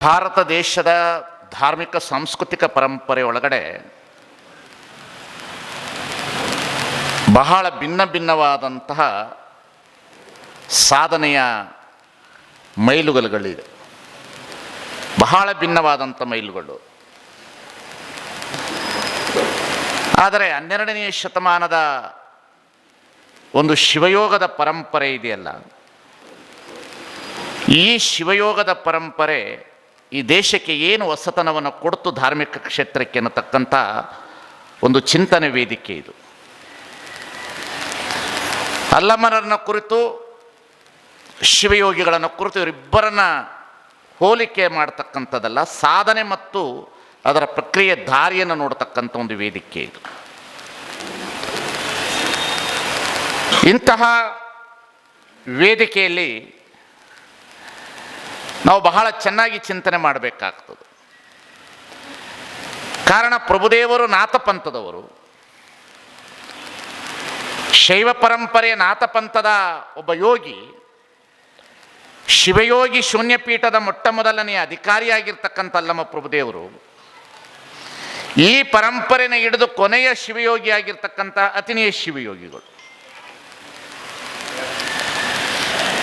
ಭಾರತ ದೇಶದ ಧಾರ್ಮಿಕ ಸಾಂಸ್ಕೃತಿಕ ಪರಂಪರೆ ಒಳಗಡೆ ಬಹಳ ಭಿನ್ನ ಭಿನ್ನವಾದಂತಹ ಸಾಧನೆಯ ಮೈಲುಗಲ್ಲುಗಳಿವೆ. ಬಹಳ ಭಿನ್ನವಾದಂಥ ಮೈಲುಗಳು. ಆದರೆ 12ನೇ ಶತಮಾನದ ಒಂದು ಶಿವಯೋಗದ ಪರಂಪರೆ ಇದೆಯಲ್ಲ, ಈ ಶಿವಯೋಗದ ಪರಂಪರೆ ಈ ದೇಶಕ್ಕೆ ಏನು ಹೊಸತನವನ್ನು ಕೊಡ್ತು ಧಾರ್ಮಿಕ ಕ್ಷೇತ್ರಕ್ಕೆ ಅನ್ನತಕ್ಕಂಥ ಒಂದು ಚಿಂತನೆ ವೇದಿಕೆ ಇದು. ಅಲ್ಲಮರನ್ನ ಕುರಿತು, ಶಿವಯೋಗಿಗಳನ್ನು ಕುರಿತು ಇವರಿಬ್ಬರನ್ನ ಹೋಲಿಕೆ ಮಾಡ್ತಕ್ಕಂಥದ್ದಲ್ಲ, ಸಾಧನೆ ಮತ್ತು ಅದರ ಪ್ರಕ್ರಿಯೆ ದಾರಿಯನ್ನು ನೋಡ್ತಕ್ಕಂಥ ಒಂದು ವೇದಿಕೆ ಇದು. ಇಂತಹ ವೇದಿಕೆಯಲ್ಲಿ ನಾವು ಬಹಳ ಚೆನ್ನಾಗಿ ಚಿಂತನೆ ಮಾಡಬೇಕಾಗ್ತದೆ. ಕಾರಣ ಪ್ರಭುದೇವರು ನಾಥಪಂಥದವರು, ಶೈವ ಪರಂಪರೆಯ ನಾಥಪಂಥದ ಒಬ್ಬ ಯೋಗಿ, ಶಿವಯೋಗಿ ಶೂನ್ಯಪೀಠದ ಮೊಟ್ಟ ಮೊದಲನೆಯ ಅಧಿಕಾರಿಯಾಗಿರ್ತಕ್ಕಂಥ ಅಲ್ಲಮ ಪ್ರಭುದೇವರು ಈ ಪರಂಪರೆನ ಹಿಡಿದು ಕೊನೆಯ ಶಿವಯೋಗಿ ಆಗಿರ್ತಕ್ಕಂಥ ಅತಿನಿಯ ಶಿವಯೋಗಿಗಳು.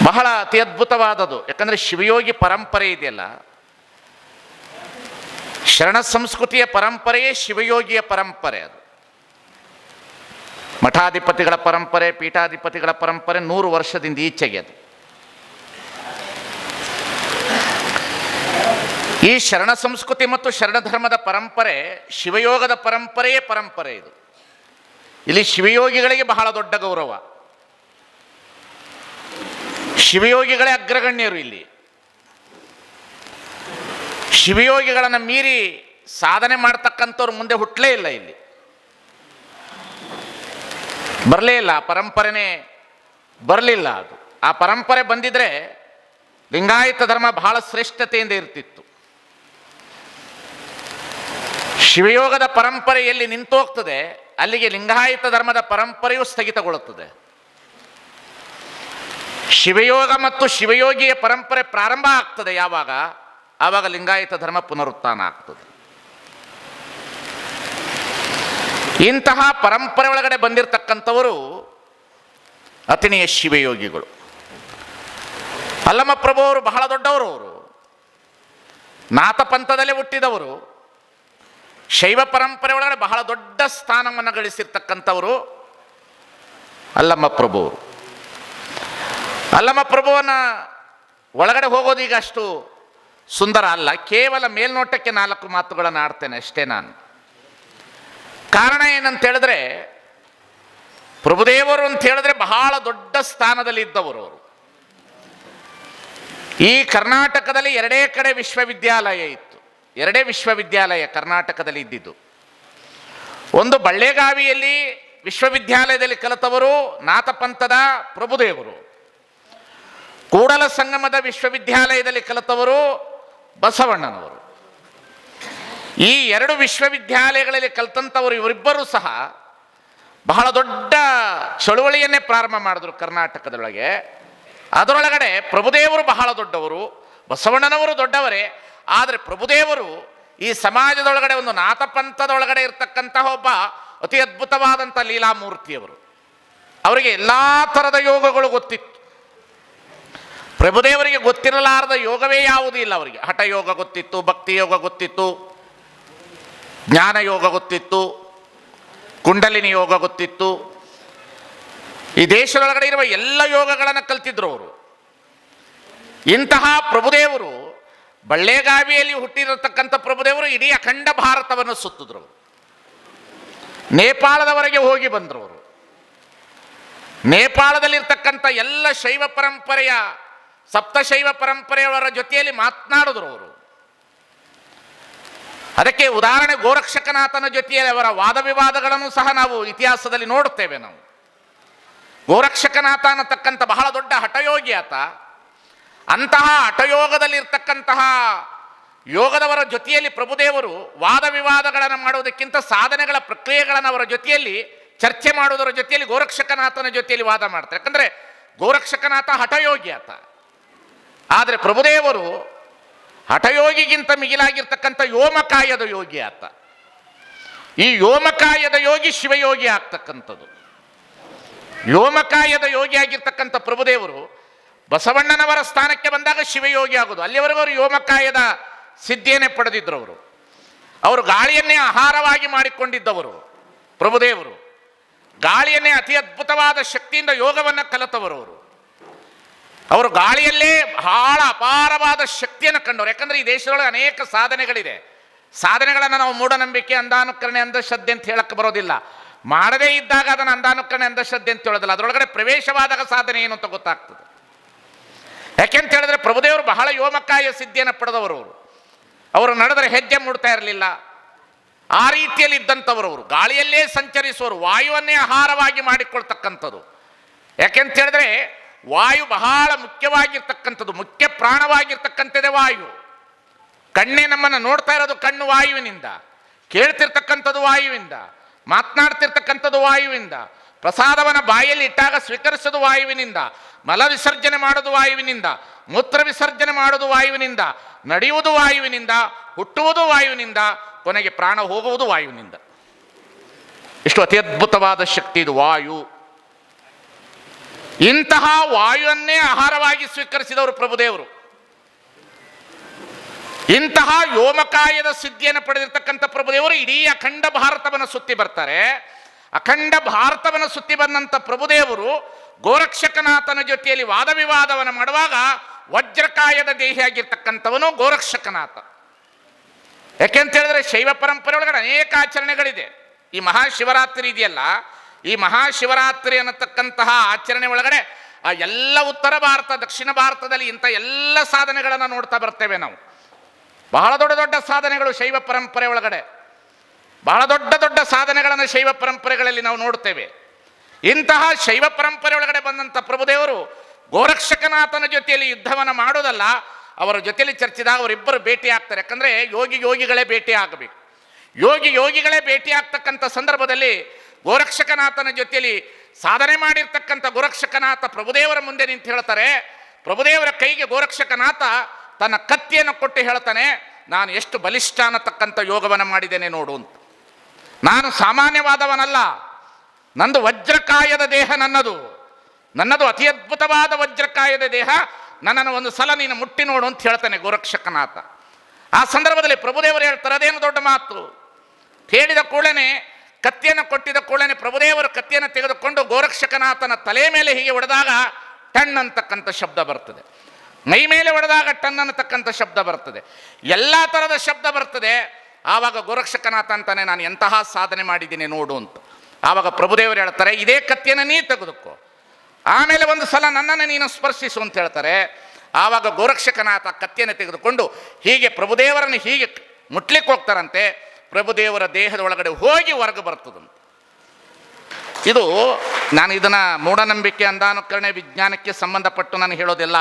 ಬಹಳ ಅತಿ ಅದ್ಭುತವಾದದು. ಯಾಕಂದರೆ ಶಿವಯೋಗಿ ಪರಂಪರೆ ಇದೆಯಲ್ಲ, ಶರಣ ಸಂಸ್ಕೃತಿಯ ಪರಂಪರೆಯೇ ಶಿವಯೋಗಿಯ ಪರಂಪರೆ. ಅದು ಮಠಾಧಿಪತಿಗಳ ಪರಂಪರೆ, ಪೀಠಾಧಿಪತಿಗಳ ಪರಂಪರೆ 100 ವರ್ಷದಿಂದ ಈಚೆಗೆ. ಅದು ಈ ಶರಣ ಸಂಸ್ಕೃತಿ ಮತ್ತು ಶರಣ ಧರ್ಮದ ಪರಂಪರೆ ಶಿವಯೋಗದ ಪರಂಪರೆಯೇ ಪರಂಪರೆ ಇದು. ಇಲ್ಲಿ ಶಿವಯೋಗಿಗಳಿಗೆ ಬಹಳ ದೊಡ್ಡ ಗೌರವ. ಶಿವಯೋಗಿಗಳೇ ಅಗ್ರಗಣ್ಯರು. ಇಲ್ಲಿ ಶಿವಯೋಗಿಗಳನ್ನು ಮೀರಿ ಸಾಧನೆ ಮಾಡ್ತಕ್ಕಂಥವ್ರು ಮುಂದೆ ಹುಟ್ಟಲೇ ಇಲ್ಲ, ಇಲ್ಲಿ ಬರಲೇ ಇಲ್ಲ. ಆ ಪರಂಪರೆನೇ ಬರಲಿಲ್ಲ. ಅದು ಆ ಪರಂಪರೆ ಬಂದಿದ್ರೆ ಲಿಂಗಾಯತ ಧರ್ಮ ಬಹಳ ಶ್ರೇಷ್ಠತೆಯಿಂದ ಇರ್ತಿತ್ತು. ಶಿವಯೋಗದ ಪರಂಪರೆ ಎಲ್ಲಿ ನಿಂತೋಗ್ತದೆ ಅಲ್ಲಿಗೆ ಲಿಂಗಾಯತ ಧರ್ಮದ ಪರಂಪರೆಯೂ ಸ್ಥಗಿತಗೊಳ್ಳುತ್ತದೆ. ಶಿವಯೋಗ ಮತ್ತು ಶಿವಯೋಗಿಯ ಪರಂಪರೆ ಪ್ರಾರಂಭ ಆಗ್ತದೆ ಯಾವಾಗ? ಆವಾಗ ಲಿಂಗಾಯತ ಧರ್ಮ ಪುನರುತ್ಥಾನ ಆಗ್ತದೆ. ಇಂತಹ ಪರಂಪರೆ ಒಳಗಡೆ ಬಂದಿರತಕ್ಕಂಥವರು ಅತಿನಿಯ ಶಿವಯೋಗಿಗಳು. ಅಲ್ಲಮ ಪ್ರಭು ಅವರು ಬಹಳ ದೊಡ್ಡವರು. ಅವರು ನಾಥಪಂಥದಲ್ಲೇ ಹುಟ್ಟಿದವರು. ಶೈವ ಪರಂಪರೆ ಒಳಗಡೆ ಬಹಳ ದೊಡ್ಡ ಸ್ಥಾನವನ್ನು ಗಳಿಸಿರ್ತಕ್ಕಂಥವರು ಅಲ್ಲಮ ಪ್ರಭು. ಅಲ್ಲಮ ಪ್ರಭುವನ ಒಳಗಡೆ ಹೋಗೋದು ಈಗ ಅಷ್ಟು ಸುಂದರ ಅಲ್ಲ. ಕೇವಲ ಮೇಲ್ನೋಟಕ್ಕೆ 4 ಮಾತುಗಳನ್ನು ಆಡ್ತೇನೆ ಅಷ್ಟೇ ನಾನು. ಕಾರಣ ಏನಂತ ಹೇಳಿದ್ರೆ, ಪ್ರಭುದೇವರು ಅಂತ ಹೇಳಿದ್ರೆ ಬಹಳ ದೊಡ್ಡ ಸ್ಥಾನದಲ್ಲಿ ಇದ್ದವರು ಅವರು. ಈ ಕರ್ನಾಟಕದಲ್ಲಿ 2 ಕಡೆ ವಿಶ್ವವಿದ್ಯಾಲಯ ಇತ್ತು. 2 ವಿಶ್ವವಿದ್ಯಾಲಯ ಕರ್ನಾಟಕದಲ್ಲಿ ಇದ್ದಿದ್ದು. ಒಂದು ಬಳ್ಳೆಗಾವಿಯಲ್ಲಿ ವಿಶ್ವವಿದ್ಯಾಲಯದಲ್ಲಿ ಕಲಿತವರು ನಾಥಪಂಥದ ಪ್ರಭುದೇವರು. ಕೂಡಲ ಸಂಗಮದ ವಿಶ್ವವಿದ್ಯಾಲಯದಲ್ಲಿ ಕಲಿತವರು ಬಸವಣ್ಣನವರು. ಈ 2 ವಿಶ್ವವಿದ್ಯಾಲಯಗಳಲ್ಲಿ ಕಲಿತಂಥವರು ಇವರಿಬ್ಬರೂ ಸಹ ಬಹಳ ದೊಡ್ಡ ಚಳುವಳಿಯನ್ನೇ ಪ್ರಾರಂಭ ಮಾಡಿದ್ರು ಕರ್ನಾಟಕದೊಳಗೆ. ಅದರೊಳಗಡೆ ಪ್ರಭುದೇವರು ಬಹಳ ದೊಡ್ಡವರು, ಬಸವಣ್ಣನವರು ದೊಡ್ಡವರೇ. ಆದರೆ ಪ್ರಭುದೇವರು ಈ ಸಮಾಜದೊಳಗಡೆ ಒಂದು ನಾಥಪಂಥದೊಳಗಡೆ ಇರತಕ್ಕಂತಹ ಒಬ್ಬ ಅತಿ ಅದ್ಭುತವಾದಂಥ ಲೀಲಾಮೂರ್ತಿಯವರು. ಅವರಿಗೆ ಎಲ್ಲ ಥರದ ಯೋಗಗಳು ಗೊತ್ತಿತ್ತು. ಪ್ರಭುದೇವರಿಗೆ ಗೊತ್ತಿರಲಾರದ ಯೋಗವೇ ಯಾವುದೂ ಇಲ್ಲ. ಅವರಿಗೆ ಹಠಯೋಗ ಗೊತ್ತಿತ್ತು, ಭಕ್ತಿ ಯೋಗ ಗೊತ್ತಿತ್ತು, ಜ್ಞಾನ ಯೋಗ ಗೊತ್ತಿತ್ತು, ಕುಂಡಲಿನಿ ಯೋಗ ಗೊತ್ತಿತ್ತು. ಈ ದೇಶದೊಳಗಡೆ ಇರುವ ಎಲ್ಲ ಯೋಗಗಳನ್ನು ಕಲ್ತಿದ್ರು ಅವರು. ಇಂತಹ ಪ್ರಭುದೇವರು, ಬಳ್ಳೆಗಾವಿಯಲ್ಲಿ ಹುಟ್ಟಿರತಕ್ಕಂಥ ಪ್ರಭುದೇವರು ಇಡೀ ಅಖಂಡ ಭಾರತವನ್ನು ಸುತ್ತಿದ್ರು. ನೇಪಾಳದವರೆಗೆ ಹೋಗಿ ಬಂದರು ಅವರು. ನೇಪಾಳದಲ್ಲಿರ್ತಕ್ಕಂಥ ಎಲ್ಲ ಶೈವ ಪರಂಪರೆಯ, ಸಪ್ತಶೈವ ಪರಂಪರೆಯವರ ಜೊತೆಯಲ್ಲಿ ಮಾತನಾಡಿದ್ರು ಅವರು. ಅದಕ್ಕೆ ಉದಾಹರಣೆ ಗೋರಕ್ಷಕನಾಥನ ಜೊತೆಯಲ್ಲಿ ಅವರ ವಾದ ವಿವಾದಗಳನ್ನು ಸಹ ನಾವು ಇತಿಹಾಸದಲ್ಲಿ ನೋಡುತ್ತೇವೆ. ನಾವು ಗೋರಕ್ಷಕನಾಥ ಅನ್ನತಕ್ಕಂಥ ಬಹಳ ದೊಡ್ಡ ಹಠಯೋಗಿ ಆತ. ಅಂತಹ ಹಠಯೋಗದಲ್ಲಿರ್ತಕ್ಕಂತಹ ಯೋಗದವರ ಜೊತೆಯಲ್ಲಿ ಪ್ರಭುದೇವರು ವಾದ ವಿವಾದಗಳನ್ನು ಮಾಡುವುದಕ್ಕಿಂತ ಸಾಧನೆಗಳ ಪ್ರಕ್ರಿಯೆಗಳನ್ನು ಅವರ ಜೊತೆಯಲ್ಲಿ ಚರ್ಚೆ ಮಾಡುವುದರ ಜೊತೆಯಲ್ಲಿ ಗೋರಕ್ಷಕನಾಥನ ಜೊತೆಯಲ್ಲಿ ವಾದ ಮಾಡ್ತಾರೆ. ಯಾಕಂದರೆ ಗೋರಕ್ಷಕನಾಥ ಹಠಯೋಗಿ ಆತ. ಆದರೆ ಪ್ರಭುದೇವರು ಹಠಯೋಗಿಗಿಂತ ಮಿಗಿಲಾಗಿರ್ತಕ್ಕಂಥ ಯೋಮಕಾಯದ ಯೋಗಿ ಆತ. ಈ ಯೋಮಕಾಯದ ಯೋಗಿ ಶಿವಯೋಗಿ ಆಗ್ತಕ್ಕಂಥದ್ದು. ಯೋಮಕಾಯದ ಯೋಗಿ ಆಗಿರ್ತಕ್ಕಂಥ ಪ್ರಭುದೇವರು ಬಸವಣ್ಣನವರ ಸ್ಥಾನಕ್ಕೆ ಬಂದಾಗ ಶಿವಯೋಗಿ ಆಗೋದು. ಅಲ್ಲಿವರೆಗೂ ಅವರು ಯೋಮಕಾಯದ ಸಿದ್ಧಿಯನ್ನೇ ಪಡೆದಿದ್ದರು. ಅವರು ಗಾಳಿಯನ್ನೇ ಆಹಾರವಾಗಿ ಮಾಡಿಕೊಂಡಿದ್ದವರು ಪ್ರಭುದೇವರು. ಗಾಳಿಯನ್ನೇ ಅತಿ ಅದ್ಭುತವಾದ ಶಕ್ತಿಯಿಂದ ಯೋಗವನ್ನು ಕಲಿತವರು. ಅವರು ಗಾಳಿಯಲ್ಲೇ ಬಹಳ ಅಪಾರವಾದ ಶಕ್ತಿಯನ್ನು ಕಂಡವರು. ಯಾಕಂದರೆ ಈ ದೇಶದೊಳಗೆ ಅನೇಕ ಸಾಧನೆಗಳಿದೆ. ಸಾಧನೆಗಳನ್ನು ನಾವು ಮೂಢನಂಬಿಕೆ, ಅಂಧಾನುಕರಣೆ, ಅಂಧಶ್ರದ್ಧೆ ಅಂತ ಹೇಳಕ್ಕೆ ಬರೋದಿಲ್ಲ. ಮಾಡದೇ ಇದ್ದಾಗ ಅದನ್ನು ಅಂಧಾನುಕರಣೆ, ಅಂಧಶ್ರದ್ಧೆ ಅಂತ ಹೇಳೋದಿಲ್ಲ. ಅದರೊಳಗಡೆ ಪ್ರವೇಶವಾದಾಗ ಸಾಧನೆ ಏನು ಅಂತ ಗೊತ್ತಾಗ್ತದೆ. ಯಾಕೆಂತ ಹೇಳಿದ್ರೆ ಪ್ರಭುದೇವರು ಬಹಳ ಯೋಮಕಾಯ ಸಿದ್ಧಿಯನ್ನು ಪಡೆದವರು. ಅವರು ನಡೆದರೆ ಹೆಜ್ಜೆ ಮೂಡ್ತಾ ಇರಲಿಲ್ಲ. ಆ ರೀತಿಯಲ್ಲಿ ಇದ್ದಂಥವರು. ಅವರು ಗಾಳಿಯಲ್ಲೇ ಸಂಚರಿಸುವರು, ವಾಯುವನ್ನೇ ಆಹಾರವಾಗಿ ಮಾಡಿಕೊಳ್ತಕ್ಕಂಥದ್ದು. ಯಾಕೆಂತ ಹೇಳಿದ್ರೆ ವಾಯು ಬಹಳ ಮುಖ್ಯವಾಗಿರ್ತಕ್ಕಂಥದ್ದು, ಮುಖ್ಯ ಪ್ರಾಣವಾಗಿರ್ತಕ್ಕಂಥದ್ದೇ ವಾಯು. ಕಣ್ಣೇ ನಮ್ಮನ್ನು ನೋಡ್ತಾ ಇರೋದು ಕಣ್ಣು ವಾಯುವಿನಿಂದ, ಕೇಳ್ತಿರ್ತಕ್ಕಂಥದ್ದು ವಾಯುವಿಂದ, ಮಾತನಾಡ್ತಿರ್ತಕ್ಕಂಥದ್ದು ವಾಯುವಿಂದ, ಪ್ರಸಾದವನ್ನು ಬಾಯಲ್ಲಿ ಇಟ್ಟಾಗ ಸ್ವೀಕರಿಸೋದು ವಾಯುವಿನಿಂದ, ಮಲ ವಿಸರ್ಜನೆ ಮಾಡೋದು ವಾಯುವಿನಿಂದ, ಮೂತ್ರ ವಿಸರ್ಜನೆ ಮಾಡೋದು ವಾಯುವಿನಿಂದ, ನಡೆಯುವುದು ವಾಯುವಿನಿಂದ, ಹುಟ್ಟುವುದು ವಾಯುವಿನಿಂದ, ಕೊನೆಗೆ ಪ್ರಾಣ ಹೋಗುವುದು ವಾಯುವಿನಿಂದ. ಇಷ್ಟು ಅತಿ ಅದ್ಭುತವಾದ ಶಕ್ತಿ ಇದು ವಾಯು. ಇಂತಹ ವಾಯುವನ್ನೇ ಆಹಾರವಾಗಿ ಸ್ವೀಕರಿಸಿದವರು ಪ್ರಭುದೇವರು. ಇಂತಹ ಯೋಮಕಾಯದ ಸಿದ್ಧಿಯನ್ನು ಪಡೆದಿರ್ತಕ್ಕಂಥ ಪ್ರಭುದೇವರು ಇಡೀ ಅಖಂಡ ಭಾರತವನ್ನು ಸುತ್ತಿ ಬರ್ತಾರೆ. ಅಖಂಡ ಭಾರತವನ್ನು ಸುತ್ತಿ ಬಂದಂಥ ಪ್ರಭುದೇವರು ಗೋರಕ್ಷಕನಾಥನ ಜೊತೆಯಲ್ಲಿ ವಾದ ವಿವಾದವನ್ನು ಮಾಡುವಾಗ ವಜ್ರಕಾಯದ ದೇಹಿಯಾಗಿರ್ತಕ್ಕಂಥವನು ಗೋರಕ್ಷಕನಾಥ. ಯಾಕೆಂತ ಹೇಳಿದ್ರೆ ಶೈವ ಪರಂಪರೆ ಒಳಗಡೆ ಅನೇಕ ಆಚರಣೆಗಳಿದೆ. ಈ ಮಹಾಶಿವರಾತ್ರಿ ಇದೆಯಲ್ಲ, ಈ ಮಹಾಶಿವರಾತ್ರಿ ಅನ್ನತಕ್ಕಂತಹ ಆಚರಣೆ ಒಳಗಡೆ ಆ ಎಲ್ಲ ಉತ್ತರ ಭಾರತ, ದಕ್ಷಿಣ ಭಾರತದಲ್ಲಿ ಇಂಥ ಎಲ್ಲ ಸಾಧನೆಗಳನ್ನು ನೋಡ್ತಾ ಬರ್ತೇವೆ ನಾವು. ಬಹಳ ದೊಡ್ಡ ದೊಡ್ಡ ಸಾಧನೆಗಳು ಶೈವ ಪರಂಪರೆ ಒಳಗಡೆ, ಬಹಳ ದೊಡ್ಡ ದೊಡ್ಡ ಸಾಧನೆಗಳನ್ನು ಶೈವ ಪರಂಪರೆಗಳಲ್ಲಿ ನಾವು ನೋಡ್ತೇವೆ. ಇಂತಹ ಶೈವ ಪರಂಪರೆ ಒಳಗಡೆ ಬಂದಂಥ ಪ್ರಭುದೇವರು ಗೋರಕ್ಷಕನಾಥನ ಜೊತೆಯಲ್ಲಿ ಯುದ್ಧವನ್ನು ಮಾಡೋದಲ್ಲ, ಅವರ ಜೊತೆಯಲ್ಲಿ ಚರ್ಚಿದಾಗ ಅವರಿಬ್ಬರು ಭೇಟಿ ಆಗ್ತಾರೆ. ಯಾಕಂದರೆ ಯೋಗಿಗಳೇ ಭೇಟಿ ಆಗಬೇಕು. ಯೋಗಿಗಳೇ ಭೇಟಿ ಆಗ್ತಕ್ಕಂಥ ಸಂದರ್ಭದಲ್ಲಿ ಗೋರಕ್ಷಕನಾಥನ ಜೊತೆಯಲ್ಲಿ ಸಾಧನೆ ಮಾಡಿರ್ತಕ್ಕಂಥ ಗೋರಕ್ಷಕನಾಥ ಪ್ರಭುದೇವರ ಮುಂದೆ ನಿಂತು ಹೇಳ್ತಾರೆ. ಪ್ರಭುದೇವರ ಕೈಗೆ ಗೋರಕ್ಷಕನಾಥ ತನ್ನ ಕತ್ತಿಯನ್ನು ಕೊಟ್ಟು ಹೇಳ್ತಾನೆ, ನಾನು ಎಷ್ಟು ಬಲಿಷ್ಠ ಅನ್ನತಕ್ಕಂಥ ಯೋಗವನ್ನು ಮಾಡಿದ್ದೇನೆ ನೋಡು ಅಂತ. ನಾನು ಸಾಮಾನ್ಯವಾದವನಲ್ಲ, ನಂದು ವಜ್ರಕಾಯದ ದೇಹ, ನನ್ನದು ಅತಿ ಅದ್ಭುತವಾದ ವಜ್ರಕಾಯದ ದೇಹ. ನನ್ನನ್ನು ಒಂದು ಸಲ ನೀನು ಮುಟ್ಟಿ ನೋಡು ಅಂತ ಹೇಳ್ತಾನೆ ಗೋರಕ್ಷಕನಾಥ. ಆ ಸಂದರ್ಭದಲ್ಲಿ ಪ್ರಭುದೇವರು ಹೇಳ್ತಾರೆ, ಅದೇನು ದೊಡ್ಡ ಮಾತು. ಹೇಳಿದ ಕೂಡಲೇ, ಕತ್ತಿಯನ್ನು ಕೊಟ್ಟಿದ್ದ ಕೂಡಲೇ ಪ್ರಭುದೇವರು ಕತ್ತಿಯನ್ನು ತೆಗೆದುಕೊಂಡು ಗೋರಕ್ಷಕನಾಥನ ತಲೆ ಮೇಲೆ ಹೀಗೆ ಹೊಡೆದಾಗ ಟಣ್ ಅಂತಕ್ಕಂಥ ಶಬ್ದ ಬರ್ತದೆ. ಮೈ ಮೇಲೆ ಹೊಡೆದಾಗ ಟನ್ ಅನ್ನತಕ್ಕಂಥ ಶಬ್ದ ಬರ್ತದೆ. ಎಲ್ಲ ಥರದ ಶಬ್ದ ಬರ್ತದೆ. ಆವಾಗ ಗೋರಕ್ಷಕನಾಥ ಅಂತಾನೆ, ನಾನು ಎಂತಹ ಸಾಧನೆ ಮಾಡಿದ್ದೀನಿ ನೋಡು ಅಂತ. ಆವಾಗ ಪ್ರಭುದೇವರು ಹೇಳ್ತಾರೆ, ಇದೇ ಕತ್ತಿಯನ್ನು ನೀ ತೆಗೆದುಕೋ, ಆಮೇಲೆ ಒಂದು ಸಲ ನನ್ನನ್ನು ನೀನು ಸ್ಪರ್ಶಿಸು ಅಂತ ಹೇಳ್ತಾರೆ. ಆವಾಗ ಗೋರಕ್ಷಕನಾಥ ಕತ್ತಿಯನ್ನು ತೆಗೆದುಕೊಂಡು ಹೀಗೆ ಪ್ರಭುದೇವರನ್ನು ಹೀಗೆ ಮುಟ್ಲಿಕ್ಕೆ ಹೋಗ್ತಾರಂತೆ. ಪ್ರಭುದೇವರ ದೇಹದ ಒಳಗಡೆ ಹೋಗಿ ಹೊರಗೆ ಬರ್ತದಂತೆ. ಇದು ನಾನು ಇದನ್ನು ಮೂಢನಂಬಿಕೆ, ಅಂಧಾನುಕರಣೆ, ವಿಜ್ಞಾನಕ್ಕೆ ಸಂಬಂಧಪಟ್ಟು ನಾನು ಹೇಳೋದಿಲ್ಲ.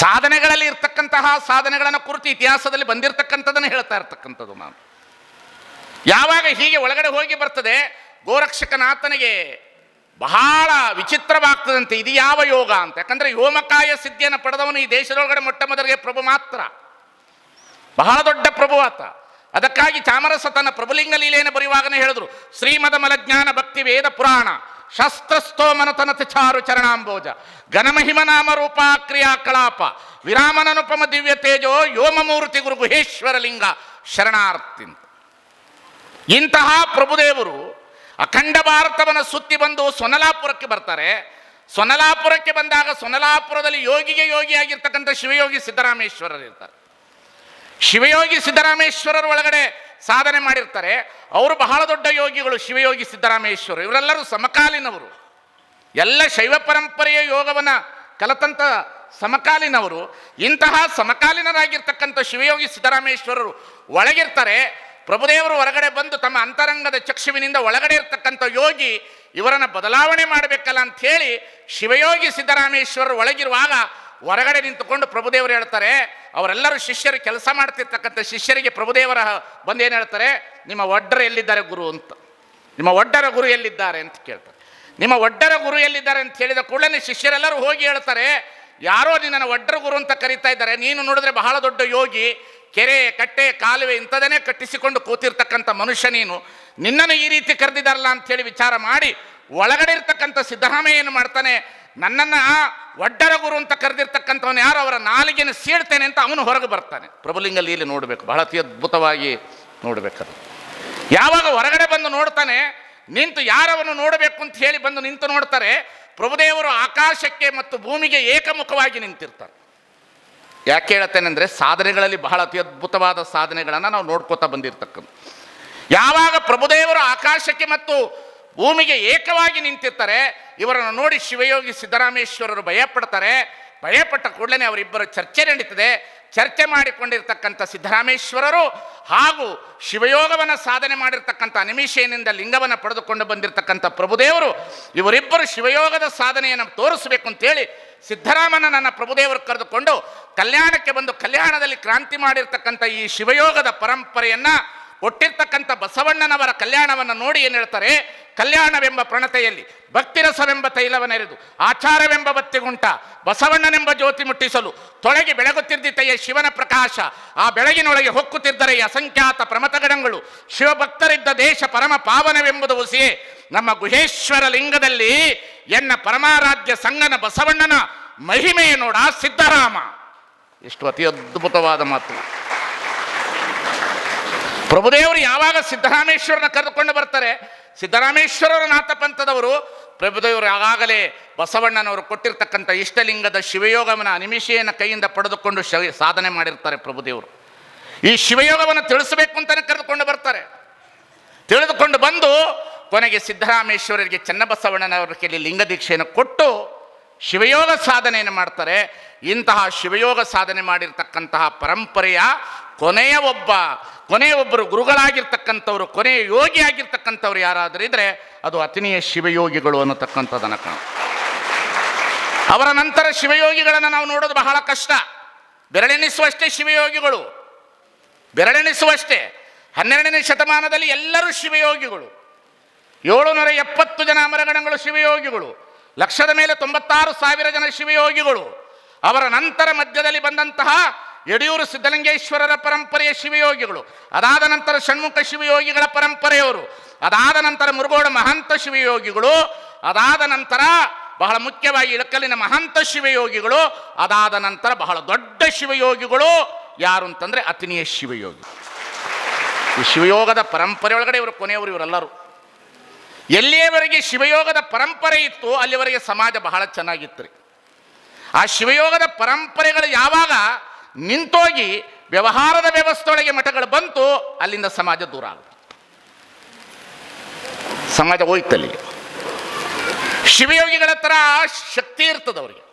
ಸಾಧನೆಗಳಲ್ಲಿ ಇರ್ತಕ್ಕಂತಹ ಸಾಧನೆಗಳನ್ನು ಕುರಿತು ಇತಿಹಾಸದಲ್ಲಿ ಬಂದಿರತಕ್ಕಂಥದ್ದನ್ನು ಹೇಳ್ತಾ ಇರ್ತಕ್ಕಂಥದ್ದು ನಾನು. ಯಾವಾಗ ಹೀಗೆ ಒಳಗಡೆ ಹೋಗಿ ಬರ್ತದೆ, ಗೋರಕ್ಷಕನಾಥನಿಗೆ ಬಹಳ ವಿಚಿತ್ರವಾಗ್ತದಂತೆ, ಇದು ಯಾವ ಯೋಗ ಅಂತ. ಯಾಕಂದರೆ ಯೋಮಕಾಯ ಸಿದ್ಧಿಯನ್ನು ಪಡೆದವನು ಈ ದೇಶದೊಳಗಡೆ ಮೊಟ್ಟ ಮೊದಲಿಗೆ ಪ್ರಭು ಮಾತ್ರ, ಬಹಳ ದೊಡ್ಡ ಪ್ರಭು ಆತ. ಅದಕ್ಕಾಗಿ ಚಾಮರಸ ತನ್ನ ಪ್ರಭುಲಿಂಗ ಲೀಲೆಯನ್ನು ಬರೆಯುವಾಗನೇ ಹೇಳಿದ್ರು, ಶ್ರೀಮದಮಲ ಜ್ಞಾನ ಭಕ್ತಿ ವೇದ ಪುರಾಣ ಶಸ್ತ್ರಸ್ಥೋ ಮನತನತ ಚಾರು ಚರಣಾಂಬೋಜ ಘನಮಹಿಮ ನಾಮ ರೂಪ ಕ್ರಿಯಾ ಕಲಾಪ ವಿರಾಮನನುಪಮ ದಿವ್ಯ ತೇಜೋ ಯೋಮಮೂರ್ತಿ ಗುರು ಗುಹೇಶ್ವರ ಲಿಂಗ ಶರಣಾರ್ಥಿ. ಇಂತಹ ಪ್ರಭುದೇವರು ಅಖಂಡ ಭಾರತವನ್ನು ಸುತ್ತಿ ಬಂದು ಸೊನಲಾಪುರಕ್ಕೆ ಬರ್ತಾರೆ. ಸೊನಲಾಪುರಕ್ಕೆ ಬಂದಾಗ ಸೊನಲಾಪುರದಲ್ಲಿ ಯೋಗಿಗೆ ಯೋಗಿಯಾಗಿರ್ತಕ್ಕಂಥ ಶಿವಯೋಗಿ ಸಿದ್ದರಾಮೇಶ್ವರರು ಇರ್ತಾರೆ. ಶಿವಯೋಗಿ ಸಿದ್ದರಾಮೇಶ್ವರರ ಒಳಗಡೆ ಸಾಧನೆ ಮಾಡಿರ್ತಾರೆ. ಅವರು ಬಹಳ ದೊಡ್ಡ ಯೋಗಿಗಳು. ಶಿವಯೋಗಿ ಸಿದ್ದರಾಮೇಶ್ವರ ಇವರೆಲ್ಲರೂ ಸಮಕಾಲೀನವರು. ಎಲ್ಲ ಶೈವ ಪರಂಪರೆಯ ಯೋಗವನ್ನು ಕಲಿತಂಥ ಸಮಕಾಲೀನವರು. ಇಂತಹ ಸಮಕಾಲೀನರಾಗಿರ್ತಕ್ಕಂಥ ಶಿವಯೋಗಿ ಸಿದ್ದರಾಮೇಶ್ವರರು ಒಳಗಿರ್ತಾರೆ. ಪ್ರಭುದೇವರು ಹೊರಗಡೆ ಬಂದು ತಮ್ಮ ಅಂತರಂಗದ ಚಕ್ಷುವಿನಿಂದ ಒಳಗಡೆ ಇರ್ತಕ್ಕಂಥ ಯೋಗಿ ಇವರನ್ನು ಬದಲಾವಣೆ ಮಾಡಬೇಕಲ್ಲ ಅಂಥೇಳಿ ಶಿವಯೋಗಿ ಸಿದ್ದರಾಮೇಶ್ವರರು ಒಳಗಿರುವಾಗ ಹೊರಗಡೆ ನಿಂತುಕೊಂಡು ಪ್ರಭುದೇವರು ಹೇಳ್ತಾರೆ, ಅವರೆಲ್ಲರೂ ಶಿಷ್ಯರು ಕೆಲಸ ಮಾಡ್ತಿರ್ತಕ್ಕಂಥ ಶಿಷ್ಯರಿಗೆ ಪ್ರಭುದೇವರ ಬಂದು ಏನು ಹೇಳ್ತಾರೆ, ನಿಮ್ಮ ಒಡ್ಡರ ಎಲ್ಲಿದ್ದಾರೆ ಗುರು ಅಂತ. ನಿಮ್ಮ ಒಡ್ಡರ ಗುರು ಎಲ್ಲಿದ್ದಾರೆ ಅಂತ ಕೇಳ್ತಾರೆ. ನಿಮ್ಮ ಒಡ್ಡರ ಗುರು ಎಲ್ಲಿದ್ದಾರೆ ಅಂತ ಹೇಳಿದ ಕೂಡಲೇ ಶಿಷ್ಯರೆಲ್ಲರೂ ಹೋಗಿ ಹೇಳ್ತಾರೆ, ಯಾರೋ ನಿನ್ನನ್ನು ಒಡ್ರ ಗುರು ಅಂತ ಕರೀತಾ ಇದ್ದಾರೆ, ನೀನು ನೋಡಿದ್ರೆ ಬಹಳ ದೊಡ್ಡ ಯೋಗಿ, ಕೆರೆ ಕಟ್ಟೆ ಕಾಲುವೆ ಇಂಥದನ್ನೇ ಕಟ್ಟಿಸಿಕೊಂಡು ಕೂತಿರ್ತಕ್ಕಂಥ ಮನುಷ್ಯ, ನಿನ್ನನ್ನು ಈ ರೀತಿ ಕರೆದಿದ್ದಾರಲ್ಲ ಅಂಥೇಳಿ ವಿಚಾರ ಮಾಡಿ ಒಳಗಡೆ ಇರ್ತಕ್ಕಂಥ ಸಿದ್ದರಾಮಯ್ಯ ಏನು ಮಾಡ್ತಾನೆ, ನನ್ನನ್ನು ಒಡ್ಡರ ಗುರು ಅಂತ ಕರೆದಿರ್ತಕ್ಕಂಥವನು ಯಾರು, ಅವರ ನಾಲಿಗೆಯನ್ನು ಸೀಳ್ತೇನೆ ಅಂತ ಅವನು ಹೊರಗೆ ಬರ್ತಾನೆ. ಪ್ರಭುಲಿಂಗ ಲೀಲೆ ನೋಡಬೇಕು, ಬಹಳ ಅತಿ ಅದ್ಭುತವಾಗಿ ನೋಡಬೇಕದು. ಯಾವಾಗ ಹೊರಗಡೆ ಬಂದು ನೋಡ್ತಾನೆ, ನಿಂತು ಯಾರವನ್ನು ನೋಡಬೇಕು ಅಂತ ಹೇಳಿ ಬಂದು ನಿಂತು ನೋಡ್ತಾರೆ, ಪ್ರಭುದೇವರು ಆಕಾಶಕ್ಕೆ ಮತ್ತು ಭೂಮಿಗೆ ಏಕಮುಖವಾಗಿ ನಿಂತಿರ್ತಾರೆ. ಯಾಕೆ ಹೇಳ್ತೇನೆ ಅಂದರೆ, ಸಾಧನೆಗಳಲ್ಲಿ ಬಹಳ ಅತಿ ಅದ್ಭುತವಾದ ಸಾಧನೆಗಳನ್ನು ನಾವು ನೋಡ್ಕೋತಾ ಬಂದಿರ್ತಕ್ಕಂಥ. ಯಾವಾಗ ಪ್ರಭುದೇವರು ಆಕಾಶಕ್ಕೆ ಮತ್ತು ಭೂಮಿಗೆ ಏಕವಾಗಿ ನಿಂತಿರ್ತಾರೆ, ಇವರನ್ನು ನೋಡಿ ಶಿವಯೋಗಿ ಸಿದ್ದರಾಮೇಶ್ವರರು ಭಯಪಡ್ತಾರೆ. ಭಯಪಟ್ಟ ಕೂಡಲೇ ಅವರಿಬ್ಬರ ಚರ್ಚೆ ನಡೀತದೆ. ಚರ್ಚೆ ಮಾಡಿಕೊಂಡಿರ್ತಕ್ಕಂಥ ಸಿದ್ದರಾಮೇಶ್ವರರು ಹಾಗೂ ಶಿವಯೋಗವನ್ನು ಸಾಧನೆ ಮಾಡಿರ್ತಕ್ಕಂಥ ಅನಿಮಿಷೇನಿಂದ ಲಿಂಗವನ್ನು ಪಡೆದುಕೊಂಡು ಬಂದಿರತಕ್ಕಂಥ ಪ್ರಭುದೇವರು, ಇವರಿಬ್ಬರು ಶಿವಯೋಗದ ಸಾಧನೆಯನ್ನು ತೋರಿಸಬೇಕು ಅಂತೇಳಿ ಸಿದ್ದರಾಮನ ನನ್ನ ಪ್ರಭುದೇವರು ಕರೆದುಕೊಂಡು ಕಲ್ಯಾಣಕ್ಕೆ ಬಂದು ಕಲ್ಯಾಣದಲ್ಲಿ ಕ್ರಾಂತಿ ಮಾಡಿರ್ತಕ್ಕಂಥ ಈ ಶಿವಯೋಗದ ಪರಂಪರೆಯನ್ನು ಕೊಟ್ಟಿರ್ತಕ್ಕಂಥ ಬಸವಣ್ಣನವರ ಕಲ್ಯಾಣವನ್ನು ನೋಡಿ ಏನು ಹೇಳ್ತಾರೆ, ಕಲ್ಯಾಣವೆಂಬ ಪ್ರಣತೆಯಲ್ಲಿ ಭಕ್ತಿರಸವೆಂಬ ತೈಲವನೆರೆದು ಆಚಾರವೆಂಬ ಬತ್ತಿಗುಂಟ ಬಸವಣ್ಣನೆಂಬ ಜ್ಯೋತಿ ಮುಟ್ಟಿಸಲು ತೊಳಗಿ ಬೆಳಗುತ್ತಿದ್ದಿತೆಯ ಶಿವನ ಪ್ರಕಾಶ, ಆ ಬೆಳಗಿನೊಳಗೆ ಹೊಕ್ಕುತ್ತಿದ್ದರೆ ಈ ಅಸಂಖ್ಯಾತ ಪ್ರಮತಗಣಗಳು ಶಿವಭಕ್ತರಿದ್ದ ದೇಶ ಪರಮ ಪಾವನವೆಂಬುದು ಹುಸಿಯೇ ನಮ್ಮ ಗುಹೇಶ್ವರ ಲಿಂಗದಲ್ಲಿ ಎನ್ನ ಪರಮಾರಾಧ್ಯ ಸಂಗನ ಬಸವಣ್ಣನ ಮಹಿಮೆಯ ನೋಡ ಸಿದ್ದರಾಮ. ಎಷ್ಟು ಅತಿ ಅದ್ಭುತವಾದ ಮಾತು. ಪ್ರಭುದೇವರು ಯಾವಾಗ ಸಿದ್ದರಾಮೇಶ್ವರನ ಕರೆದುಕೊಂಡು ಬರ್ತಾರೆ, ಸಿದ್ದರಾಮೇಶ್ವರರ ನಾಥ ಪಂಥದವರು ಪ್ರಭುದೇವರು ಆಗಾಗಲೇ ಬಸವಣ್ಣನವರು ಕೊಟ್ಟಿರ್ತಕ್ಕಂಥ ಇಷ್ಟಲಿಂಗದ ಶಿವಯೋಗವನ ಅನಿಮಿಷೆಯನ್ನು ಕೈಯಿಂದ ಪಡೆದುಕೊಂಡು ಸಾಧನೆ ಮಾಡಿರ್ತಾರೆ ಪ್ರಭುದೇವರು. ಈ ಶಿವಯೋಗವನ್ನು ತಿಳಿಸಬೇಕು ಅಂತಲೇ ಕರೆದುಕೊಂಡು ಬರ್ತಾರೆ. ತಿಳಿದುಕೊಂಡು ಬಂದು ಕೊನೆಗೆ ಸಿದ್ದರಾಮೇಶ್ವರರಿಗೆ ಚನ್ನಬಸವಣ್ಣನವರ ಕೈಯಲ್ಲಿ ಲಿಂಗ ದೀಕ್ಷೆಯನ್ನು ಕೊಟ್ಟು ಶಿವಯೋಗ ಸಾಧನೆಯನ್ನು ಮಾಡ್ತಾರೆ. ಇಂತಹ ಶಿವಯೋಗ ಸಾಧನೆ ಮಾಡಿರ್ತಕ್ಕಂತಹ ಪರಂಪರೆಯ ಕೊನೆಯೊಬ್ಬರು ಗುರುಗಳಾಗಿರ್ತಕ್ಕಂಥವ್ರು, ಕೊನೆಯ ಯೋಗಿ ಆಗಿರ್ತಕ್ಕಂಥವ್ರು ಯಾರಾದರೂ ಇದ್ದರೆ ಅದು ಅತಿನಿಯ ಶಿವಯೋಗಿಗಳು ಅನ್ನತಕ್ಕಂಥದ್ದನ್ನು ಕಾಣ. ಅವರ ನಂತರ ಶಿವಯೋಗಿಗಳನ್ನು ನಾವು ನೋಡೋದು ಬಹಳ ಕಷ್ಟ. ಬೆರಳೆಣಿಸುವಷ್ಟೇ ಶಿವಯೋಗಿಗಳು, ಬೆರಳೆಣಿಸುವಷ್ಟೇ. 12ನೇ ಶತಮಾನದಲ್ಲಿ ಎಲ್ಲರೂ ಶಿವಯೋಗಿಗಳು. 770 ಜನ ಅಮರಗಣಗಳು ಶಿವಯೋಗಿಗಳು, ಲಕ್ಷದ ಮೇಲೆ 96,000 ಜನ ಶಿವಯೋಗಿಗಳು. ಅವರ ನಂತರ ಮಧ್ಯದಲ್ಲಿ ಬಂದಂತಹ ಯಡಿಯೂರು ಸಿದ್ಧಲಿಂಗೇಶ್ವರರ ಪರಂಪರೆಯ ಶಿವಯೋಗಿಗಳು, ಅದಾದ ನಂತರ ಷಣ್ಮುಖ ಶಿವಯೋಗಿಗಳ ಪರಂಪರೆಯವರು, ಅದಾದ ನಂತರ ಮುರುಗೋಡ ಮಹಾಂತ ಶಿವಯೋಗಿಗಳು, ಅದಾದ ನಂತರ ಬಹಳ ಮುಖ್ಯವಾಗಿ ಇಳಕಲ್ಲಿನ ಮಹಾಂತ ಶಿವಯೋಗಿಗಳು, ಅದಾದ ನಂತರ ಬಹಳ ದೊಡ್ಡ ಶಿವಯೋಗಿಗಳು ಯಾರು ಅಂತಂದರೆ ಅತಿನಿಯ ಶಿವಯೋಗಿ. ಈ ಶಿವಯೋಗದ ಪರಂಪರೆ ಒಳಗಡೆ ಇವರು ಕೊನೆಯವರು ಇವರೆಲ್ಲರೂ. ಎಲ್ಲಿಯವರೆಗೆ ಶಿವಯೋಗದ ಪರಂಪರೆ ಇತ್ತು ಅಲ್ಲಿವರೆಗೆ ಸಮಾಜ ಬಹಳ ಚೆನ್ನಾಗಿತ್ತು ರೀ. ಆ ಶಿವಯೋಗದ ಪರಂಪರೆಗಳು ಯಾವಾಗ ನಿಂತೋಗಿ ವ್ಯವಹಾರದ ವ್ಯವಸ್ಥೆಯೊಳಗೆ ಮಠಗಳು ಬಂತು, ಅಲ್ಲಿಂದ ಸಮಾಜ ದೂರ ಆಗುತ್ತೆ, ಸಮಾಜ ಹೋಯ್ತಲ್ಲಿಗೆ. ಶಿವಯೋಗಿಗಳ ಥರ ಶಕ್ತಿ ಇರ್ತದೆ ಅವರಿಗೆ.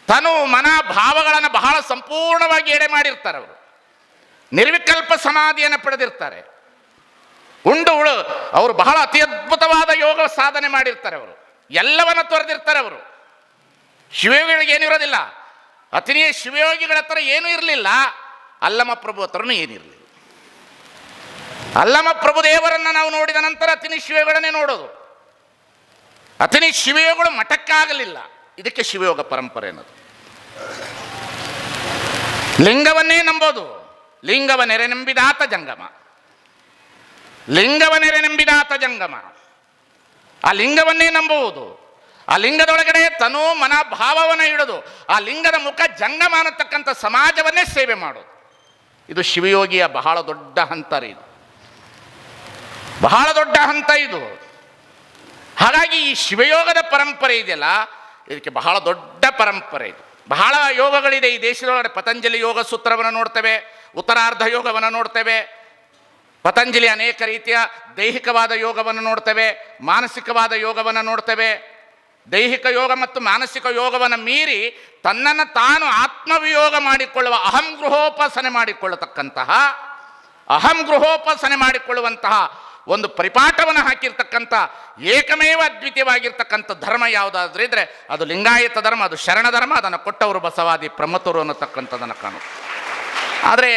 ತನು ಮನ ಭಾವಗಳನ್ನು ಬಹಳ ಸಂಪೂರ್ಣವಾಗಿ ಎಡೆ ಮಾಡಿರ್ತಾರೆ ಅವರು. ನಿರ್ವಿಕಲ್ಪ ಸಮಾಧಿಯನ್ನು ಪಡೆದಿರ್ತಾರೆ. ಅವರು ಬಹಳ ಅತಿ ಅದ್ಭುತವಾದ ಯೋಗ ಸಾಧನೆ ಮಾಡಿರ್ತಾರೆ. ಅವರು ಎಲ್ಲವನ್ನು ತೊರೆದಿರ್ತಾರೆ. ಅವರು ಶಿವಯೋಗಿಗಳಿಗೆ ಏನಿರೋದಿಲ್ಲ. ಅತಿನಿಯ ಶಿವಯೋಗಿಗಳ ಹತ್ರ ಏನೂ ಇರಲಿಲ್ಲ, ಅಲ್ಲಮ ಪ್ರಭು ಹತ್ರನೂ ಏನಿರಲಿಲ್ಲ. ಅಲ್ಲಮ ಪ್ರಭು ದೇವರನ್ನು ನಾವು ನೋಡಿದ ನಂತರ ಅತಿನಿ ಶಿವಯೋಗಗಳನ್ನೇ ನೋಡೋದು. ಅತಿನಿ ಶಿವಯೋಗಗಳು ಮಠಕ್ಕಾಗಲಿಲ್ಲ. ಇದಕ್ಕೆ ಶಿವಯೋಗ ಪರಂಪರೆ ಅನ್ನೋದು. ಲಿಂಗವನ್ನೇ ನಂಬೋದು. ಲಿಂಗವನೆರೆ ನಂಬಿದಾತ ಜಂಗಮ, ಲಿಂಗವನೆರೆ ನಂಬಿದಾತ ಜಂಗಮ. ಆ ಲಿಂಗವನ್ನೇ ನಂಬುವುದು. ಆ ಲಿಂಗದೊಳಗಡೆ ತನು ಮನ ಭಾವವನ್ನು ಇಡೋದು. ಆ ಲಿಂಗದ ಮುಖ ಜಂಗಮ ಅನ್ನತಕ್ಕಂಥ ಸಮಾಜವನ್ನೇ ಸೇವೆ ಮಾಡೋದು. ಇದು ಶಿವಯೋಗಿಯ ಬಹಳ ದೊಡ್ಡ ಹಂತ ರೀ. ಇದು ಬಹಳ ದೊಡ್ಡ ಹಂತ ಇದು. ಹಾಗಾಗಿ ಈ ಶಿವಯೋಗದ ಪರಂಪರೆ ಇದೆಯಲ್ಲ, ಇದಕ್ಕೆ ಬಹಳ ದೊಡ್ಡ ಪರಂಪರೆ ಇದು. ಬಹಳ ಯೋಗಗಳಿದೆ ಈ ದೇಶದೊಳಗಡೆ. ಪತಂಜಲಿ ಯೋಗ ಸೂತ್ರವನ್ನು ನೋಡ್ತೇವೆ, ಉತ್ತರಾರ್ಧ ಯೋಗವನ್ನು ನೋಡ್ತೇವೆ. ಪತಂಜಲಿ ಅನೇಕ ರೀತಿಯ ದೈಹಿಕವಾದ ಯೋಗವನ್ನು ನೋಡ್ತೇವೆ, ಮಾನಸಿಕವಾದ ಯೋಗವನ್ನು ನೋಡ್ತೇವೆ. ದೈಹಿಕ ಯೋಗ ಮತ್ತು ಮಾನಸಿಕ ಯೋಗವನ್ನು ಮೀರಿ ತನ್ನನ್ನು ತಾನು ಆತ್ಮವಿಯೋಗ ಮಾಡಿಕೊಳ್ಳುವ ಅಹಂ ಗೃಹೋಪಾಸನೆ ಮಾಡಿಕೊಳ್ಳುವಂತಹ ಒಂದು ಪರಿಪಾಠವನ್ನು ಹಾಕಿರ್ತಕ್ಕಂಥ ಏಕಮೇವ ಅದ್ವಿತೀಯವಾಗಿರ್ತಕ್ಕಂಥ ಧರ್ಮ ಯಾವುದಾದ್ರೂ ಇದ್ದರೆ ಅದು ಲಿಂಗಾಯತ ಧರ್ಮ, ಅದು ಶರಣ ಧರ್ಮ. ಅದನ್ನು ಕೊಟ್ಟವರು ಬಸವಾದಿ ಪ್ರಮತರು ಅನ್ನತಕ್ಕಂಥದ್ದನ್ನು ಕಾಣುತ್ತೆ. ಆದರೆ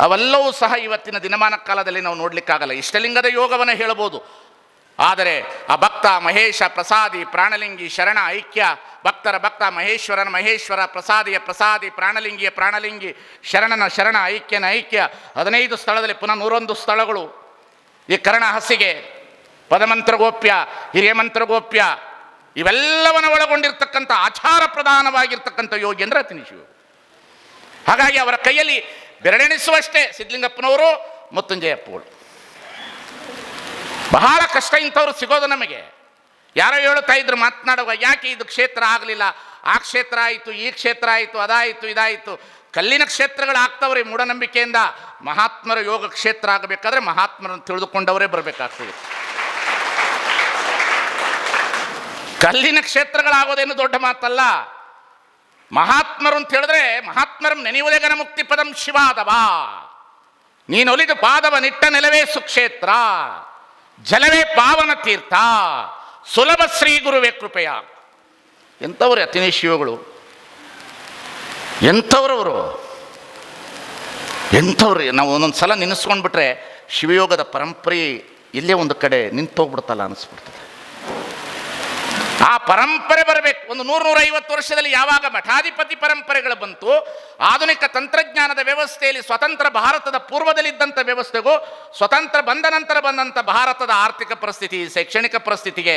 ಅವೆಲ್ಲವೂ ಸಹ ಇವತ್ತಿನ ದಿನಮಾನ ಕಾಲದಲ್ಲಿ ನಾವು ನೋಡಲಿಕ್ಕಾಗಲ್ಲ. ಇಷ್ಟಲಿಂಗದ ಯೋಗವನ್ನು ಹೇಳ್ಬೋದು, ಆದರೆ ಆ ಭಕ್ತ ಮಹೇಶ ಪ್ರಸಾದಿ ಪ್ರಾಣಲಿಂಗಿ ಶರಣ ಐಕ್ಯ, ಭಕ್ತರ ಭಕ್ತ ಮಹೇಶ್ವರನ ಮಹೇಶ್ವರ, ಪ್ರಸಾದಿಯ ಪ್ರಸಾದಿ, ಪ್ರಾಣಲಿಂಗಿಯ ಪ್ರಾಣಲಿಂಗಿ, ಶರಣನ ಶರಣ, ಐಕ್ಯನ ಐಕ್ಯ. 15 ಸ್ಥಳದಲ್ಲಿ ಪುನಃ 101 ಸ್ಥಳಗಳು. ಈ ಕರ್ಣ ಹಸಿಗೆ, ಪದಮಂತ್ರಗೋಪ್ಯ, ಹಿರಿಯ ಮಂತ್ರಗೋಪ್ಯ, ಇವೆಲ್ಲವನ್ನು ಒಳಗೊಂಡಿರ್ತಕ್ಕಂಥ ಆಚಾರ ಪ್ರಧಾನವಾಗಿರ್ತಕ್ಕಂಥ ಯೋಗಿ ಅಂದರೆ ಅತಿನಿ ಶಿವ. ಹಾಗಾಗಿ ಅವರ ಕೈಯಲ್ಲಿ ಬೆರಳೆಣಿಸುವಷ್ಟೇ ಸಿದ್ಧಲಿಂಗಪ್ಪನವರು, ಮುತ್ತುಂಜಯಪ್ಪಗಳು. ಬಹಳ ಕಷ್ಟ ಇಂಥವ್ರು ಸಿಗೋದು ನಮಗೆ. ಯಾರೋ ಹೇಳ್ತಾ ಇದ್ರು ಮಾತನಾಡುವಾಗ, ಯಾಕೆ ಇದು ಕ್ಷೇತ್ರ ಆಗಲಿಲ್ಲ, ಆ ಕ್ಷೇತ್ರ ಆಯಿತು, ಈ ಕ್ಷೇತ್ರ ಆಯಿತು, ಅದಾಯಿತು, ಇದಾಯಿತು. ಕಲ್ಲಿನ ಕ್ಷೇತ್ರಗಳು ಆಗ್ತವ್ರಿ ಮೂಢನಂಬಿಕೆಯಿಂದ. ಮಹಾತ್ಮರ ಯೋಗ ಕ್ಷೇತ್ರ ಆಗಬೇಕಾದ್ರೆ ಮಹಾತ್ಮರನ್ನು ತಿಳಿದುಕೊಂಡವರೇ ಬರಬೇಕಾಗ್ತದೆ. ಕಲ್ಲಿನ ಕ್ಷೇತ್ರಗಳಾಗೋದೇನು ದೊಡ್ಡ ಮಾತಲ್ಲ. ಮಹಾತ್ಮರು ಅಂತ ಹೇಳಿದ್ರೆ ಮಹಾತ್ಮರಂ ನೆನೆಯುವುದೇಗನ ಮುಕ್ತಿ ಪದಂ ಶಿವಾದವ, ನೀನೊಲಿದು ಪಾದವ ನಿಟ್ಟ ನೆಲವೇ ಸುಕ್ಷೇತ್ರ, ಜಲವೇ ಪಾವನ ತೀರ್ಥ, ಸುಲಭ ಶ್ರೀ ಗುರುವೇ ಕೃಪೆಯ. ಎಂಥವ್ರು ಅತಿನಿ ಶಿವಗಳು, ಎಂಥವ್ರವರು, ಎಂಥವ್ರು. ನಾವು ಒಂದೊಂದು ಸಲ ನೆನೆಸ್ಕೊಂಡ್ಬಿಟ್ರೆ ಶಿವಯೋಗದ ಪರಂಪರೆ ಇಲ್ಲೇ ಒಂದು ಕಡೆ ನಿಂತೋಗ್ಬಿಡ್ತಲ್ಲ ಅನಿಸ್ಬಿಡ್ತದೆ. ಆ ಪರಂಪರೆ ಬರಬೇಕು. ಒಂದು 100-150 ವರ್ಷದಲ್ಲಿ ಯಾವಾಗ ಮಠಾಧಿಪತಿ ಪರಂಪರೆಗಳು ಬಂತು, ಆಧುನಿಕ ತಂತ್ರಜ್ಞಾನದ ವ್ಯವಸ್ಥೆಯಲ್ಲಿ ಸ್ವತಂತ್ರ ಭಾರತದ ಪೂರ್ವದಲ್ಲಿದ್ದಂಥ ವ್ಯವಸ್ಥೆಗೂ ಸ್ವತಂತ್ರ ಬಂದ ನಂತರ ಬಂದಂಥ ಭಾರತದ ಆರ್ಥಿಕ ಪರಿಸ್ಥಿತಿ, ಶೈಕ್ಷಣಿಕ ಪರಿಸ್ಥಿತಿಗೆ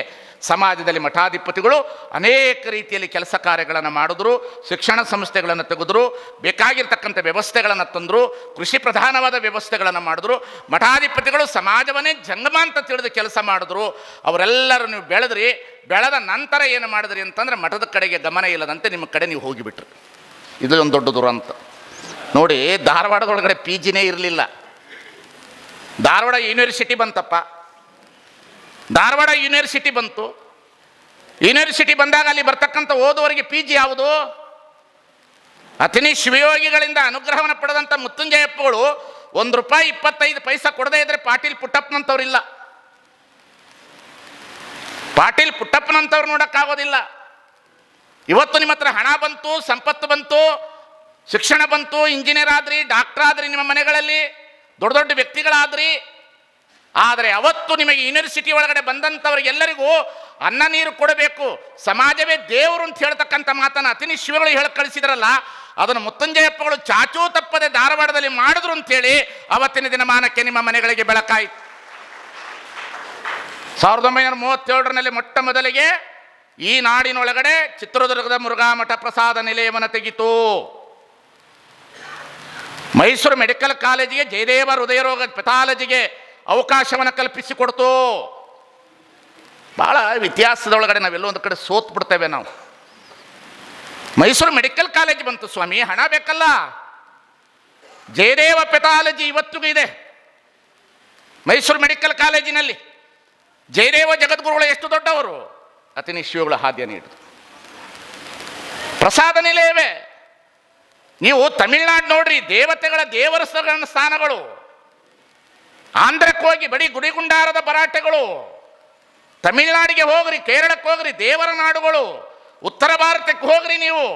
ಸಮಾಜದಲ್ಲಿ ಮಠಾಧಿಪತಿಗಳು ಅನೇಕ ರೀತಿಯಲ್ಲಿ ಕೆಲಸ ಕಾರ್ಯಗಳನ್ನು ಮಾಡಿದ್ರು, ಶಿಕ್ಷಣ ಸಂಸ್ಥೆಗಳನ್ನು ತೆಗೆದ್ರು, ಬೇಕಾಗಿರ್ತಕ್ಕಂಥ ವ್ಯವಸ್ಥೆಗಳನ್ನು ತಂದರು, ಕೃಷಿ ಪ್ರಧಾನವಾದ ವ್ಯವಸ್ಥೆಗಳನ್ನು ಮಾಡಿದ್ರು. ಮಠಾಧಿಪತಿಗಳು ಸಮಾಜವನ್ನೇ ಜಂಗಮ ಅಂತ ತಿಳಿದು ಕೆಲಸ ಮಾಡಿದ್ರು. ಅವರೆಲ್ಲರೂ ನೀವು ಬೆಳೆದ್ರಿ, ಬೆಳೆದ ನಂತರ ಏನು ಮಾಡಿದ್ರಿ ಅಂತಂದರೆ ಮಠದ ಕಡೆಗೆ ಗಮನ ಇಲ್ಲದಂತೆ ನಿಮ್ಮ ಕಡೆ ನೀವು ಹೋಗಿಬಿಟ್ರಿ. ಇದು ಒಂದು ದೊಡ್ಡ ದುರಂತ ನೋಡಿ. ಧಾರವಾಡದೊಳಗಡೆ PGನೇ ಇರಲಿಲ್ಲ. ಧಾರವಾಡ ಯೂನಿವರ್ಸಿಟಿ ಬಂತಪ್ಪ. ಧಾರವಾಡ ಯೂನಿವರ್ಸಿಟಿ ಬಂತು. ಯೂನಿವರ್ಸಿಟಿ ಬಂದಾಗ ಅಲ್ಲಿ ಬರ್ತಕ್ಕಂಥ ಓದುವರಿಗೆ PG ಯಾವುದು? ಅತಿನಿ ಶಿವಯೋಗಿಗಳಿಂದ ಅನುಗ್ರಹವನ್ನು ಪಡೆದಂಥ ಮುತ್ತುಂಜಯಪ್ಪಗಳು ₹1.25 ಕೊಡದೇ ಇದ್ರೆ ಪಾಟೀಲ್ ಪುಟ್ಟಪ್ಪನಂತವ್ರಿಲ್ಲ. ಪಾಟೀಲ್ ಪುಟ್ಟಪ್ಪನಂತವ್ರು ನೋಡೋಕ್ಕಾಗೋದಿಲ್ಲ. ಇವತ್ತು ನಿಮ್ಮ ಹತ್ರ ಹಣ ಬಂತು, ಸಂಪತ್ತು ಬಂತು, ಶಿಕ್ಷಣ ಬಂತು, ಇಂಜಿನಿಯರ್ ಆದ್ರಿ, ಡಾಕ್ಟರ್ ಆದ್ರಿ, ನಿಮ್ಮ ಮನೆಗಳಲ್ಲಿ ದೊಡ್ಡ ದೊಡ್ಡ ವ್ಯಕ್ತಿಗಳಾದ್ರಿ. ಆದರೆ ಅವತ್ತು ನಿಮಗೆ ಯೂನಿವರ್ಸಿಟಿ ಒಳಗಡೆ ಬಂದಂಥವ್ರಿಗೆಲ್ಲರಿಗೂ ಅನ್ನ ನೀರು ಕೊಡಬೇಕು, ಸಮಾಜವೇ ದೇವರು ಅಂತ ಹೇಳ್ತಕ್ಕಂಥ ಮಾತನ್ನು ಅತಿನಿ ಶಿವಗಳು ಹೇಳಿ ಕಳಿಸಿದ್ರಲ್ಲ, ಅದನ್ನು ಮುತ್ತುಂಜಯಪ್ಪಗಳು ಚಾಚೂ ತಪ್ಪದೆ ಧಾರವಾಡದಲ್ಲಿ ಮಾಡಿದ್ರು ಅಂತೇಳಿ ಅವತ್ತಿನ ದಿನಮಾನಕ್ಕೆ ನಿಮ್ಮ ಮನೆಗಳಿಗೆ ಬೆಳಕಾಯಿತು. 1937ರಲ್ಲಿ ಮೊಟ್ಟ ಮೊದಲಿಗೆ ಈ ನಾಡಿನೊಳಗಡೆ ಚಿತ್ರದುರ್ಗದ ಮುರುಘಾಮಠ ಪ್ರಸಾದ ನಿಲಯವನ್ನು ತೆಗಿತು. ಮೈಸೂರು ಮೆಡಿಕಲ್ ಕಾಲೇಜಿಗೆ ಜಯದೇವ ಹೃದಯರೋಗ ಪೆಥಾಲಜಿಗೆ ಅವಕಾಶವನ್ನು ಕಲ್ಪಿಸಿಕೊಡ್ತು. ಭಾಳ ಇತಿಹಾಸದೊಳಗಡೆ ನಾವೆಲ್ಲೋ ಒಂದು ಕಡೆ ಸೋತ್ ಬಿಡ್ತೇವೆ ನಾವು. ಮೈಸೂರು ಮೆಡಿಕಲ್ ಕಾಲೇಜ್ ಬಂತು ಸ್ವಾಮಿ, ಹಣ ಬೇಕಲ್ಲ. ಜಯದೇವ ಪೆಥಾಲಜಿ ಇವತ್ತಿಗೂ ಇದೆ ಮೈಸೂರು ಮೆಡಿಕಲ್ ಕಾಲೇಜಿನಲ್ಲಿ. ಜಯದೇವ ಜಗದ್ಗುರುಗಳು ಎಷ್ಟು ದೊಡ್ಡವರು, ಅತಿನಿ ಶಿವಗಳ ಹಾದ್ಯ ನೀಡಿದ್ರು. ಪ್ರಸಾದ ನಿಲಯವೇ. ನೀವು ತಮಿಳ್ನಾಡು ನೋಡ್ರಿ, ದೇವತೆಗಳ ದೇವರ ಸ್ಥಾನಗಳು. ಆಂಧ್ರಕ್ಕೆ ಹೋಗಿ ಬರೀ ಗುಡಿಗುಂಡಾರದ ಭರಾಟೆಗಳು. ತಮಿಳ್ನಾಡಿಗೆ ಹೋಗ್ರಿ, ಕೇರಳಕ್ಕೆ ಹೋಗ್ರಿ, ದೇವರ ನಾಡುಗಳು. ಉತ್ತರ ಭಾರತಕ್ಕೆ ಹೋಗ್ರಿ ನೀವು,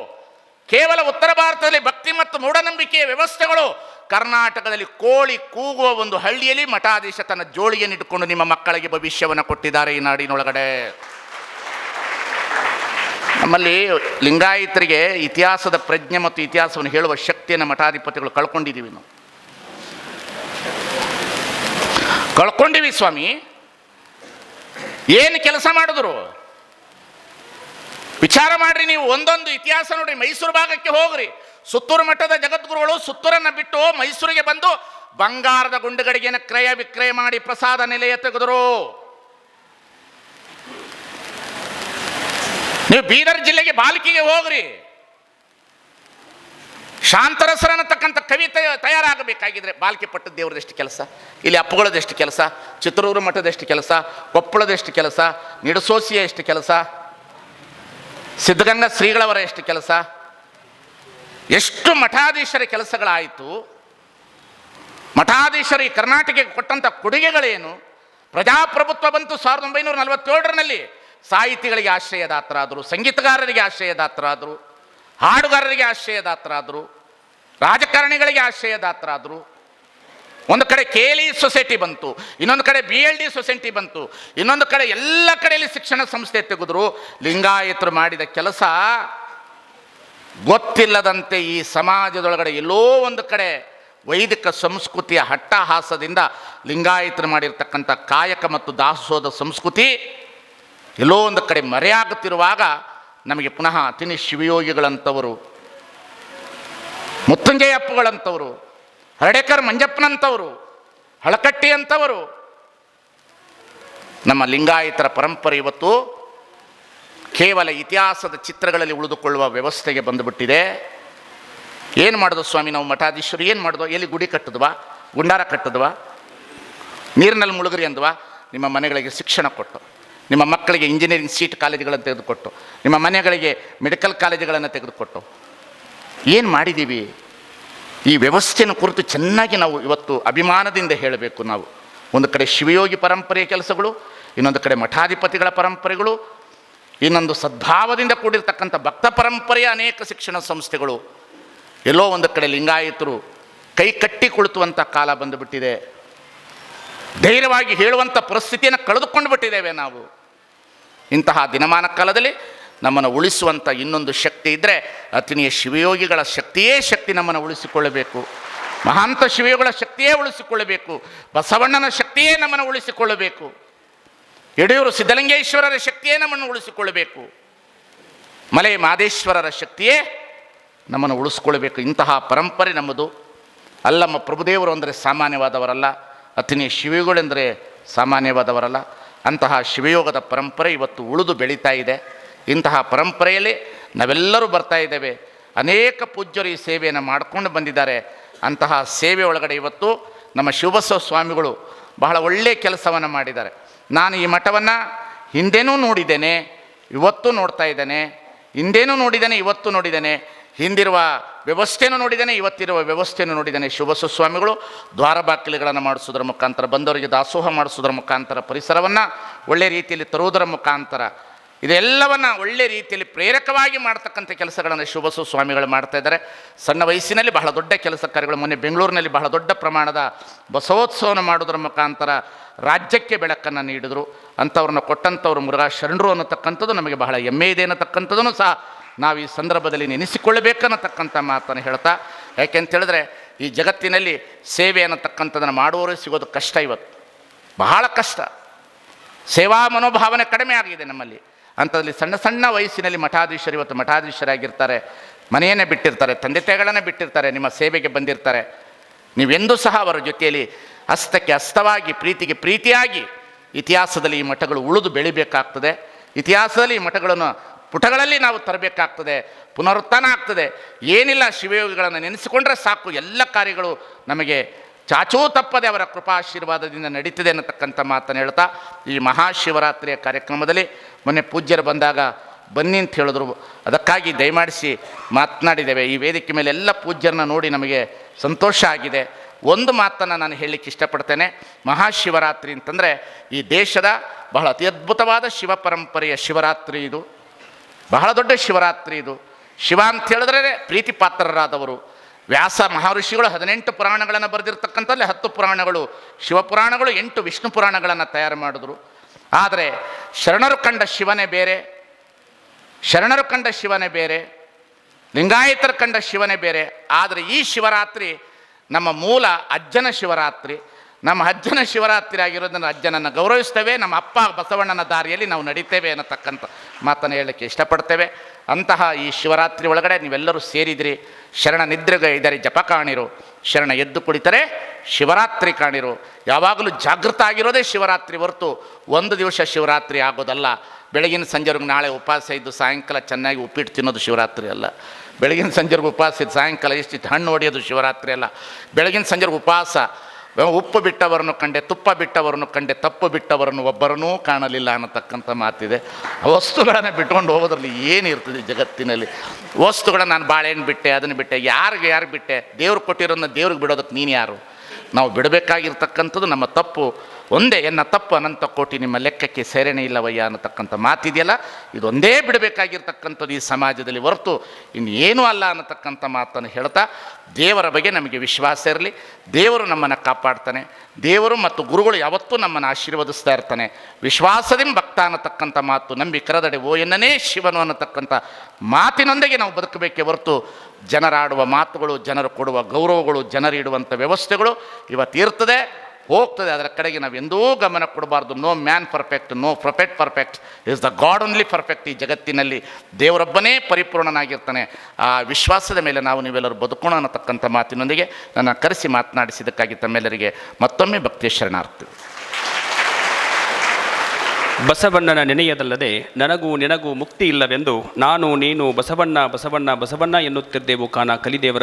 ಕೇವಲ ಉತ್ತರ ಭಾರತದಲ್ಲಿ ಭಕ್ತಿ ಮತ್ತು ಮೂಢನಂಬಿಕೆಯ ವ್ಯವಸ್ಥೆಗಳು. ಕರ್ನಾಟಕದಲ್ಲಿ ಕೋಳಿ ಕೂಗುವ ಒಂದು ಹಳ್ಳಿಯಲ್ಲಿ ಮಠಾಧೀಶ ತನ್ನ ಜೋಳಿಯನ್ನು ಇಟ್ಟುಕೊಂಡು ನಿಮ್ಮ ಮಕ್ಕಳಿಗೆ ಭವಿಷ್ಯವನ್ನು ಕೊಟ್ಟಿದ್ದಾರೆ ಈ ನಾಡಿನೊಳಗಡೆ. ನಮ್ಮಲ್ಲಿ ಲಿಂಗಾಯತರಿಗೆ ಇತಿಹಾಸದ ಪ್ರಜ್ಞೆ ಮತ್ತು ಇತಿಹಾಸವನ್ನು ಹೇಳುವ ಶಕ್ತಿಯನ್ನು ಮಠಾಧಿಪತಿಗಳು ಕಳ್ಕೊಂಡಿದ್ದೀವಿ. ನಾವು ಕಳ್ಕೊಂಡಿವಿ ಸ್ವಾಮಿ. ಏನು ಕೆಲಸ ಮಾಡಿದ್ರು ವಿಚಾರ ಮಾಡ್ರಿ ನೀವು. ಒಂದೊಂದು ಇತಿಹಾಸ ನೋಡ್ರಿ. ಮೈಸೂರು ಭಾಗಕ್ಕೆ ಹೋಗ್ರಿ, ಸುತ್ತೂರು ಮಠದ ಜಗದ್ಗುರುಗಳು ಸುತ್ತೂರನ್ನು ಬಿಟ್ಟು ಮೈಸೂರಿಗೆ ಬಂದು ಬಂಗಾರದ ಗುಂಡುಗಡಿಗೆಯನ್ನು ಕ್ರಯ ವಿಕ್ರಯ ಮಾಡಿ ಪ್ರಸಾದ ನಿಲಯ ತೆಗೆದರು. ನೀವು ಬೀದರ್ ಜಿಲ್ಲೆಗೆ ಬಾಲ್ಕಿಗೆ ಹೋಗ್ರಿ, ಶಾಂತರಸರನ್ನತಕ್ಕಂಥ ಕವಿತೆ ತಯಾರಾಗಬೇಕಾಗಿದ್ರೆ ಬಾಲ್ಕಿ ಪಟ್ಟದ ದೇವ್ರದೆಷ್ಟು ಕೆಲಸ, ಇಲ್ಲಿ ಅಪ್ಪಗಳದೆಷ್ಟು ಕೆಲಸ, ಚಿತ್ರೂರು ಮಠದೆಷ್ಟು ಕೆಲಸ, ಕೊಪ್ಪಳದೆಷ್ಟು ಕೆಲಸ, ನಿಡಸೋಸಿಯ ಎಷ್ಟು ಕೆಲಸ, ಸಿದ್ಧಗಂಗಾ ಶ್ರೀಗಳವರ ಎಷ್ಟು ಕೆಲಸ, ಎಷ್ಟು ಮಠಾಧೀಶರ ಕೆಲಸಗಳಾಯಿತು. ಮಠಾಧೀಶರು ಈ ಕರ್ನಾಟಕಕ್ಕೆ ಕೊಟ್ಟಂಥ ಕೊಡುಗೆಗಳೇನು. ಪ್ರಜಾಪ್ರಭುತ್ವ ಬಂತು 1947ರಲ್ಲಿ. ಸಾಹಿತಿಗಳಿಗೆ ಆಶ್ರಯದಾತರಾದರು, ಸಂಗೀತಗಾರರಿಗೆ ಆಶ್ರಯದಾತರಾದರು, ಹಾಡುಗಾರರಿಗೆ ಆಶ್ರಯದಾತರಾದರು, ರಾಜಕಾರಣಿಗಳಿಗೆ ಆಶ್ರಯದಾತರಾದರು. ಒಂದು ಕಡೆ KLE ಸೊಸೈಟಿ ಬಂತು, ಇನ್ನೊಂದು ಕಡೆ BLD ಸೊಸೈಟಿ ಬಂತು, ಇನ್ನೊಂದು ಕಡೆ ಎಲ್ಲ ಕಡೆಯಲ್ಲಿ ಶಿಕ್ಷಣ ಸಂಸ್ಥೆ ತೆಗೆದ್ರು. ಲಿಂಗಾಯತರು ಮಾಡಿದ ಕೆಲಸ ಗೊತ್ತಿಲ್ಲದಂತೆ ಈ ಸಮಾಜದೊಳಗಡೆ ಎಲ್ಲೋ ಒಂದು ಕಡೆ ವೈದಿಕ ಸಂಸ್ಕೃತಿಯ ಹಟ್ಟಹಾಸದಿಂದ ಲಿಂಗಾಯತರು ಮಾಡಿರ್ತಕ್ಕಂಥ ಕಾಯಕ ಮತ್ತು ದಾಸೋಹದ ಸಂಸ್ಕೃತಿ ಎಲ್ಲೋ ಒಂದು ಕಡೆ ಮರೆಯಾಗುತ್ತಿರುವಾಗ ನಮಗೆ ಪುನಃ ಅತಿನಿ ಶಿವಯೋಗಿಗಳಂಥವರು, ಮುತ್ತುಂಜಯಪ್ಪಗಳಂಥವರು, ಹರಡೇಕರ್ ಮಂಜಪ್ಪನಂಥವರು, ಹಳಕಟ್ಟಿ ಅಂಥವರು, ನಮ್ಮ ಲಿಂಗಾಯತರ ಪರಂಪರೆ ಇವತ್ತು ಕೇವಲ ಇತಿಹಾಸದ ಚಿತ್ರಗಳಲ್ಲಿ ಉಳಿದುಕೊಳ್ಳುವ ವ್ಯವಸ್ಥೆಗೆ ಬಂದುಬಿಟ್ಟಿದೆ. ಏನು ಮಾಡೋದು ಸ್ವಾಮಿ ನಾವು ಮಠಾಧೀಶರು, ಏನು ಮಾಡೋದು? ಎಲ್ಲಿ ಗುಡಿ ಕಟ್ಟಿದ್ವಾ, ಗುಂಡಾರ ಕಟ್ಟಿದ್ವಾ, ನೀರಿನಲ್ಲಿ ಮುಳುಗ್ರಿ ಅಂದ್ವಾ? ನಿಮ್ಮ ಮನೆಗಳಿಗೆ ಶಿಕ್ಷಣ ಕೊಟ್ಟು, ನಿಮ್ಮ ಮಕ್ಕಳಿಗೆ ಇಂಜಿನಿಯರಿಂಗ್ ಸೀಟ್ ಕಾಲೇಜುಗಳನ್ನು ತೆಗೆದುಕೊಟ್ಟು, ನಿಮ್ಮ ಮನೆಗಳಿಗೆ ಮೆಡಿಕಲ್ ಕಾಲೇಜುಗಳನ್ನು ತೆಗೆದುಕೊಟ್ಟು ಏನು ಮಾಡಿದ್ದೀವಿ? ಈ ವ್ಯವಸ್ಥೆಯನ್ನು ಕುರಿತು ಚೆನ್ನಾಗಿ ನಾವು ಇವತ್ತು ಅಭಿಮಾನದಿಂದ ಹೇಳಬೇಕು. ನಾವು ಒಂದು ಕಡೆ ಶಿವಯೋಗಿ ಪರಂಪರೆಯ ಕೆಲಸಗಳು, ಇನ್ನೊಂದು ಕಡೆ ಮಠಾಧಿಪತಿಗಳ ಪರಂಪರೆಗಳು, ಇನ್ನೊಂದು ಸದ್ಭಾವದಿಂದ ಕೂಡಿರ್ತಕ್ಕಂಥ ಭಕ್ತ ಪರಂಪರೆಯ ಅನೇಕ ಶಿಕ್ಷಣ ಸಂಸ್ಥೆಗಳು. ಎಲ್ಲೋ ಒಂದು ಕಡೆ ಲಿಂಗಾಯತರು ಕೈ ಕಟ್ಟಿ ಕುಳಿತುವಂಥ ಕಾಲ ಬಂದುಬಿಟ್ಟಿದೆ. ಧೈರ್ಯವಾಗಿ ಹೇಳುವಂಥ ಪರಿಸ್ಥಿತಿಯನ್ನು ಕಳೆದುಕೊಂಡು ಬಿಟ್ಟಿದ್ದೇವೆ ನಾವು. ಇಂತಹ ದಿನಮಾನ ಕಾಲದಲ್ಲಿ ನಮ್ಮನ್ನು ಉಳಿಸುವಂಥ ಇನ್ನೊಂದು ಶಕ್ತಿ ಇದ್ದರೆ ಅತಿನಿಯ ಶಿವಯೋಗಿಗಳ ಶಕ್ತಿಯೇ ಶಕ್ತಿ ನಮ್ಮನ್ನು ಉಳಿಸಿಕೊಳ್ಳಬೇಕು. ಮಹಾಂತ ಶಿವಯೋಗಿಗಳ ಶಕ್ತಿಯೇ ಉಳಿಸಿಕೊಳ್ಳಬೇಕು. ಬಸವಣ್ಣನ ಶಕ್ತಿಯೇ ನಮ್ಮನ್ನು ಉಳಿಸಿಕೊಳ್ಳಬೇಕು. ಯಡಿಯೂರು ಸಿದ್ಧಲಿಂಗೇಶ್ವರರ ಶಕ್ತಿಯೇ ನಮ್ಮನ್ನು ಉಳಿಸಿಕೊಳ್ಳಬೇಕು. ಮಲೆ ಮಾದೇಶ್ವರರ ಶಕ್ತಿಯೇ ನಮ್ಮನ್ನು ಉಳಿಸ್ಕೊಳ್ಬೇಕು. ಇಂತಹ ಪರಂಪರೆ ನಮ್ಮದು. ಅಲ್ಲಮ್ಮ ಪ್ರಭುದೇವರು ಅಂದರೆ ಸಾಮಾನ್ಯವಾದವರಲ್ಲ, ಅತಿನಿಯ ಶಿವಯೋಗಳೆಂದರೆ ಸಾಮಾನ್ಯವಾದವರಲ್ಲ. ಅಂತಹ ಶಿವಯೋಗದ ಪರಂಪರೆ ಇವತ್ತು ಉಳಿದು ಬೆಳೀತಾ ಇದೆ. ಇಂತಹ ಪರಂಪರೆಯಲ್ಲಿ ನಾವೆಲ್ಲರೂ ಬರ್ತಾ ಇದ್ದೇವೆ. ಅನೇಕ ಪೂಜ್ಯರು ಈ ಸೇವೆಯನ್ನು ಮಾಡಿಕೊಂಡು ಬಂದಿದ್ದಾರೆ. ಅಂತಹ ಸೇವೆ ಒಳಗಡೆ ಇವತ್ತು ನಮ್ಮ ಶಿವಬಸವ ಸ್ವಾಮಿಗಳು ಬಹಳ ಒಳ್ಳೆಯ ಕೆಲಸವನ್ನು ಮಾಡಿದ್ದಾರೆ. ನಾನು ಈ ಮಠವನ್ನು ಹಿಂದೆನೂ ನೋಡಿದ್ದೇನೆ, ಇವತ್ತು ನೋಡ್ತಾ ಇದ್ದೇನೆ. ಹಿಂದೇನೂ ನೋಡಿದ್ದೇನೆ, ಇವತ್ತು ನೋಡಿದ್ದೇನೆ. ಹಿಂದಿರುವ ವ್ಯವಸ್ಥೆನೂ ನೋಡಿದ್ದೇನೆ, ಇವತ್ತಿರುವ ವ್ಯವಸ್ಥೆಯನ್ನು ನೋಡಿದ್ದೇನೆ. ಶಿವಬಸವ ಸ್ವಾಮಿಗಳು ದ್ವಾರ ಬಾಗಿಲುಗಳನ್ನು ಮಾಡಿಸೋದ್ರ ಮುಖಾಂತರ, ಬಂದವರಿಗೆ ದಾಸೋಹ ಮಾಡಿಸೋದ್ರ ಮುಖಾಂತರ, ಪರಿಸರವನ್ನು ಒಳ್ಳೆಯ ರೀತಿಯಲ್ಲಿ ತರುವುದರ ಮುಖಾಂತರ, ಇದೆಲ್ಲವನ್ನು ಒಳ್ಳೆಯ ರೀತಿಯಲ್ಲಿ ಪ್ರೇರಕವಾಗಿ ಮಾಡ್ತಕ್ಕಂಥ ಕೆಲಸಗಳನ್ನು ಶಿವಬಸವ ಸ್ವಾಮಿಗಳು ಮಾಡ್ತಾ ಇದ್ದಾರೆ. ಸಣ್ಣ ವಯಸ್ಸಿನಲ್ಲಿ ಬಹಳ ದೊಡ್ಡ ಕೆಲಸ ಕಾರ್ಯಗಳು, ಮೊನ್ನೆ ಬೆಂಗಳೂರಿನಲ್ಲಿ ಬಹಳ ದೊಡ್ಡ ಪ್ರಮಾಣದ ಬಸವೋತ್ಸವವನ್ನು ಮಾಡೋದ್ರ ಮುಖಾಂತರ ರಾಜ್ಯಕ್ಕೆ ಬೆಳಕನ್ನು ನೀಡಿದರು. ಅಂಥವ್ರನ್ನ ಕೊಟ್ಟಂಥವ್ರು ಮುರುಘಾ ಶರಣರು ಅನ್ನತಕ್ಕಂಥದ್ದು ನಮಗೆ ಬಹಳ ಹೆಮ್ಮೆ ಇದೆ ಅನ್ನತಕ್ಕಂಥದ್ದನ್ನು ಸಹ ನಾವು ಈ ಸಂದರ್ಭದಲ್ಲಿ ನೆನೆಸಿಕೊಳ್ಳಬೇಕನ್ನತಕ್ಕಂಥ ಮಾತನ್ನು ಹೇಳ್ತಾ, ಯಾಕೆಂತೇಳಿದ್ರೆ ಈ ಜಗತ್ತಿನಲ್ಲಿ ಸೇವೆ ಅನ್ನತಕ್ಕಂಥದ್ದನ್ನು ಮಾಡುವವರು ಸಿಗೋದು ಕಷ್ಟ. ಇವತ್ತು ಬಹಳ ಕಷ್ಟ. ಸೇವಾ ಮನೋಭಾವನೆ ಕಡಿಮೆ ಆಗಿದೆ ನಮ್ಮಲ್ಲಿ. ಅಂಥದ್ರಲ್ಲಿ ಸಣ್ಣ ಸಣ್ಣ ವಯಸ್ಸಿನಲ್ಲಿ ಮಠಾಧೀಶರು ಇವತ್ತು ಮಠಾಧೀಶರಾಗಿರ್ತಾರೆ, ಮನೆಯನ್ನೇ ಬಿಟ್ಟಿರ್ತಾರೆ, ತಂದೆ ತಾಯಿಗಳನ್ನೇ ಬಿಟ್ಟಿರ್ತಾರೆ, ನಿಮ್ಮ ಸೇವೆಗೆ ಬಂದಿರ್ತಾರೆ. ನೀವೆಂದೂ ಸಹ ಅವರ ಜೊತೆಯಲ್ಲಿ ಹಸ್ತಕ್ಕೆ ಹಸ್ತವಾಗಿ, ಪ್ರೀತಿಗೆ ಪ್ರೀತಿಯಾಗಿ ಇತಿಹಾಸದಲ್ಲಿ ಈ ಮಠಗಳು ಉಳಿದು ಬೆಳಿಬೇಕಾಗ್ತದೆ. ಇತಿಹಾಸದಲ್ಲಿ ಈ ಮಠಗಳನ್ನು ಪುಟಗಳಲ್ಲಿ ನಾವು ತರಬೇಕಾಗ್ತದೆ. ಪುನರುತ್ಥಾನ ಆಗ್ತದೆ. ಏನಿಲ್ಲ, ಶಿವಯೋಗಿಗಳನ್ನು ನೆನೆಸಿಕೊಂಡ್ರೆ ಸಾಕು, ಎಲ್ಲ ಕಾರ್ಯಗಳು ನಮಗೆ ಚಾಚೂ ತಪ್ಪದೆ ಅವರ ಕೃಪಾಶೀರ್ವಾದದಿಂದ ನಡೀತಿದೆ ಅನ್ನತಕ್ಕಂಥ ಮಾತನ್ನು ಹೇಳ್ತಾ, ಈ ಮಹಾಶಿವರಾತ್ರಿಯ ಕಾರ್ಯಕ್ರಮದಲ್ಲಿ ಮೊನ್ನೆ ಪೂಜ್ಯರು ಬಂದಾಗ ಬನ್ನಿ ಅಂತ ಹೇಳಿದ್ರು. ಅದಕ್ಕಾಗಿ ದಯಮಾಡಿಸಿ ಮಾತನಾಡಿದ್ದೇವೆ. ಈ ವೇದಿಕೆ ಮೇಲೆ ಎಲ್ಲ ಪೂಜ್ಯರನ್ನ ನೋಡಿ ನಮಗೆ ಸಂತೋಷ ಆಗಿದೆ. ಒಂದು ಮಾತನ್ನು ನಾನು ಹೇಳಲಿಕ್ಕೆ ಇಷ್ಟಪಡ್ತೇನೆ. ಮಹಾಶಿವರಾತ್ರಿ ಅಂತಂದರೆ ಈ ದೇಶದ ಬಹಳ ಅತಿ ಅದ್ಭುತವಾದ ಶಿವ ಪರಂಪರೆಯ ಶಿವರಾತ್ರಿ ಇದು. ಬಹಳ ದೊಡ್ಡ ಶಿವರಾತ್ರಿ ಇದು. ಶಿವ ಅಂತ ಹೇಳಿದ್ರೆ ಪ್ರೀತಿ ಪಾತ್ರರಾದವರು. ವ್ಯಾಸ ಮಹರ್ಷಿಗಳು 18 ಪುರಾಣಗಳನ್ನು ಬರೆದಿರ್ತಕ್ಕಂಥಲ್ಲಿ 10 ಪುರಾಣಗಳು ಶಿವಪುರಾಣಗಳು, 8 ವಿಷ್ಣು ಪುರಾಣಗಳನ್ನು ತಯಾರು ಮಾಡಿದ್ರು. ಆದರೆ ಶರಣರು ಕಂಡ ಶಿವನೇ ಬೇರೆ, ಶರಣರು ಕಂಡ ಶಿವನೇ ಬೇರೆ, ಲಿಂಗಾಯತರು ಕಂಡ ಶಿವನೇ ಬೇರೆ. ಆದರೆ ಈ ಶಿವರಾತ್ರಿ ನಮ್ಮ ಮೂಲ ಅಜ್ಜನ ಶಿವರಾತ್ರಿ. ನಮ್ಮ ಅಜ್ಜನ ಶಿವರಾತ್ರಿ ಆಗಿರೋದನ್ನು ಅಜ್ಜನನ್ನು ಗೌರವಿಸ್ತೇವೆ. ನಮ್ಮ ಅಪ್ಪ ಬಸವಣ್ಣನ ದಾರಿಯಲ್ಲಿ ನಾವು ನಡೀತೇವೆ ಅನ್ನತಕ್ಕಂಥ ಮಾತನ್ನು ಹೇಳಲಿಕ್ಕೆ ಇಷ್ಟಪಡ್ತೇವೆ. ಅಂತಹ ಈ ಶಿವರಾತ್ರಿ ಒಳಗಡೆ ನೀವೆಲ್ಲರೂ ಸೇರಿದಿರಿ. ಶರಣ ನಿದ್ರೆಗೆ ಇದ್ದಾರೆ ಜಪ ಕಾಣಿರು, ಶರಣ ಎದ್ದು ಕುಳಿತರೆ ಶಿವರಾತ್ರಿ ಕಾಣಿರು. ಯಾವಾಗಲೂ ಜಾಗೃತ ಆಗಿರೋದೇ ಶಿವರಾತ್ರಿ ಹೊರತು ಒಂದು ದಿವಸ ಶಿವರಾತ್ರಿ ಆಗೋದಲ್ಲ. ಬೆಳಗಿನ ಸಂಜೆವರೆಗೆ ನಾಳೆ ಉಪವಾಸ ಇದ್ದು ಸಾಯಂಕಾಲ ಚೆನ್ನಾಗಿ ಉಪ್ಪಿಟ್ಟು ತಿನ್ನೋದು ಶಿವರಾತ್ರಿ ಅಲ್ಲ. ಬೆಳಗಿನ ಸಂಜೆವರೆಗೆ ಉಪವಾಸ ಇದ್ದು ಸಾಯಂಕಾಲ ಇಷ್ಟಿತ್ತು ಹಣ್ಣು ಹೊಡೆಯೋದು ಶಿವರಾತ್ರಿ ಅಲ್ಲ. ಬೆಳಗಿನ ಸಂಜೆವರೆಗೆ ಉಪವಾಸ, ಉಪ್ಪು ಬಿಟ್ಟವರನ್ನು ಕಂಡೆ, ತುಪ್ಪ ಬಿಟ್ಟವರನ್ನು ಕಂಡೆ, ತಪ್ಪು ಬಿಟ್ಟವರನ್ನು ಒಬ್ಬರನ್ನೂ ಕಾಣಲಿಲ್ಲ ಅನ್ನತಕ್ಕಂಥ ಮಾತಿದೆ. ವಸ್ತುಗಳನ್ನು ಬಿಟ್ಕೊಂಡು ಹೋಗೋದ್ರಲ್ಲಿ ಏನಿರ್ತದೆ ಜಗತ್ತಿನಲ್ಲಿ? ವಸ್ತುಗಳನ್ನ ನಾನು ಬಾಳೆಹಣ್ಣು ಬಿಟ್ಟೆ, ಅದನ್ನು ಬಿಟ್ಟೆ, ಯಾರು ಬಿಟ್ಟೆ? ದೇವ್ರು ಕೊಟ್ಟಿರೋದನ್ನ ದೇವ್ರಿಗೆ ಬಿಡೋದಕ್ಕೆ ನೀನು ಯಾರು? ನಾವು ಬಿಡಬೇಕಾಗಿರ್ತಕ್ಕಂಥದ್ದು ನಮ್ಮ ತಪ್ಪು ಒಂದೇ, ಎನ್ನ ತಪ್ಪು ಅನಂತ ಕೋಟಿ ನಿಮ್ಮ ಲೆಕ್ಕಕ್ಕೆ ಸೇರಣೆ ಇಲ್ಲವಯ್ಯ ಅನ್ನತಕ್ಕಂಥ ಮಾತಿದೆಯಲ್ಲ, ಇದೊಂದೇ ಬಿಡಬೇಕಾಗಿರ್ತಕ್ಕಂಥದ್ದು ಈ ಸಮಾಜದಲ್ಲಿ, ಹೊರತು ಇನ್ನೇನೂ ಅಲ್ಲ ಅನ್ನತಕ್ಕಂಥ ಮಾತನ್ನು ಹೇಳ್ತಾ, ದೇವರ ಬಗ್ಗೆ ನಮಗೆ ವಿಶ್ವಾಸ ಇರಲಿ. ದೇವರು ನಮ್ಮನ್ನು ಕಾಪಾಡ್ತಾನೆ. ದೇವರು ಮತ್ತು ಗುರುಗಳು ಯಾವತ್ತೂ ನಮ್ಮನ್ನು ಆಶೀರ್ವದಿಸ್ತಾ ಇರ್ತಾನೆ. ವಿಶ್ವಾಸದಿಂದ ಭಕ್ತ ಅನ್ನತಕ್ಕಂಥ ಮಾತು ನಂಬಿ ಕರೆದಡೆ ಓ ಎನ್ನನೇ ಶಿವನು ಅನ್ನತಕ್ಕಂಥ ಮಾತಿನೊಂದಿಗೆ ನಾವು ಬದುಕಬೇಕೇ ಹೊರತು ಜನರಾಡುವ ಮಾತುಗಳು, ಜನರು ಕೊಡುವ ಗೌರವಗಳು, ಜನರಿಡುವಂಥ ವ್ಯವಸ್ಥೆಗಳು ಇವತ್ತಿರ್ತದೆ, ಹೋಗ್ತದೆ. ಅದರ ಕಡೆಗೆ ನಾವು ಎಂದೂ ಗಮನ ಕೊಡಬಾರ್ದು. No man perfect, no prophet perfect, is the God only perfect. ಈ ಜಗತ್ತಿನಲ್ಲಿ ದೇವರೊಬ್ಬನೇ ಪರಿಪೂರ್ಣನಾಗಿರ್ತಾನೆ. ಆ ವಿಶ್ವಾಸದ ಮೇಲೆ ನಾವು ನೀವೆಲ್ಲರೂ ಬದುಕೋಣ ಅನ್ನತಕ್ಕಂಥ ಮಾತಿನೊಂದಿಗೆ ನನ್ನ ಕರೆಸಿ ಮಾತನಾಡಿಸಿದ್ದಕ್ಕಾಗಿ ತಮ್ಮೆಲ್ಲರಿಗೆ ಮತ್ತೊಮ್ಮೆ ಭಕ್ತಿಯ ಶರಣಾರ್ಥಿ. ಬಸವಣ್ಣನ ನೆನೆಯದಲ್ಲದೆ ನನಗೂ ನಿನಗೂ ಮುಕ್ತಿ ಇಲ್ಲವೆಂದು ನಾನು ನೀನು ಬಸವಣ್ಣ ಬಸವಣ್ಣ ಬಸವಣ್ಣ ಎನ್ನುತ್ತಿದ್ದೆವು ಕಾಣ ಕಲಿದೇವರ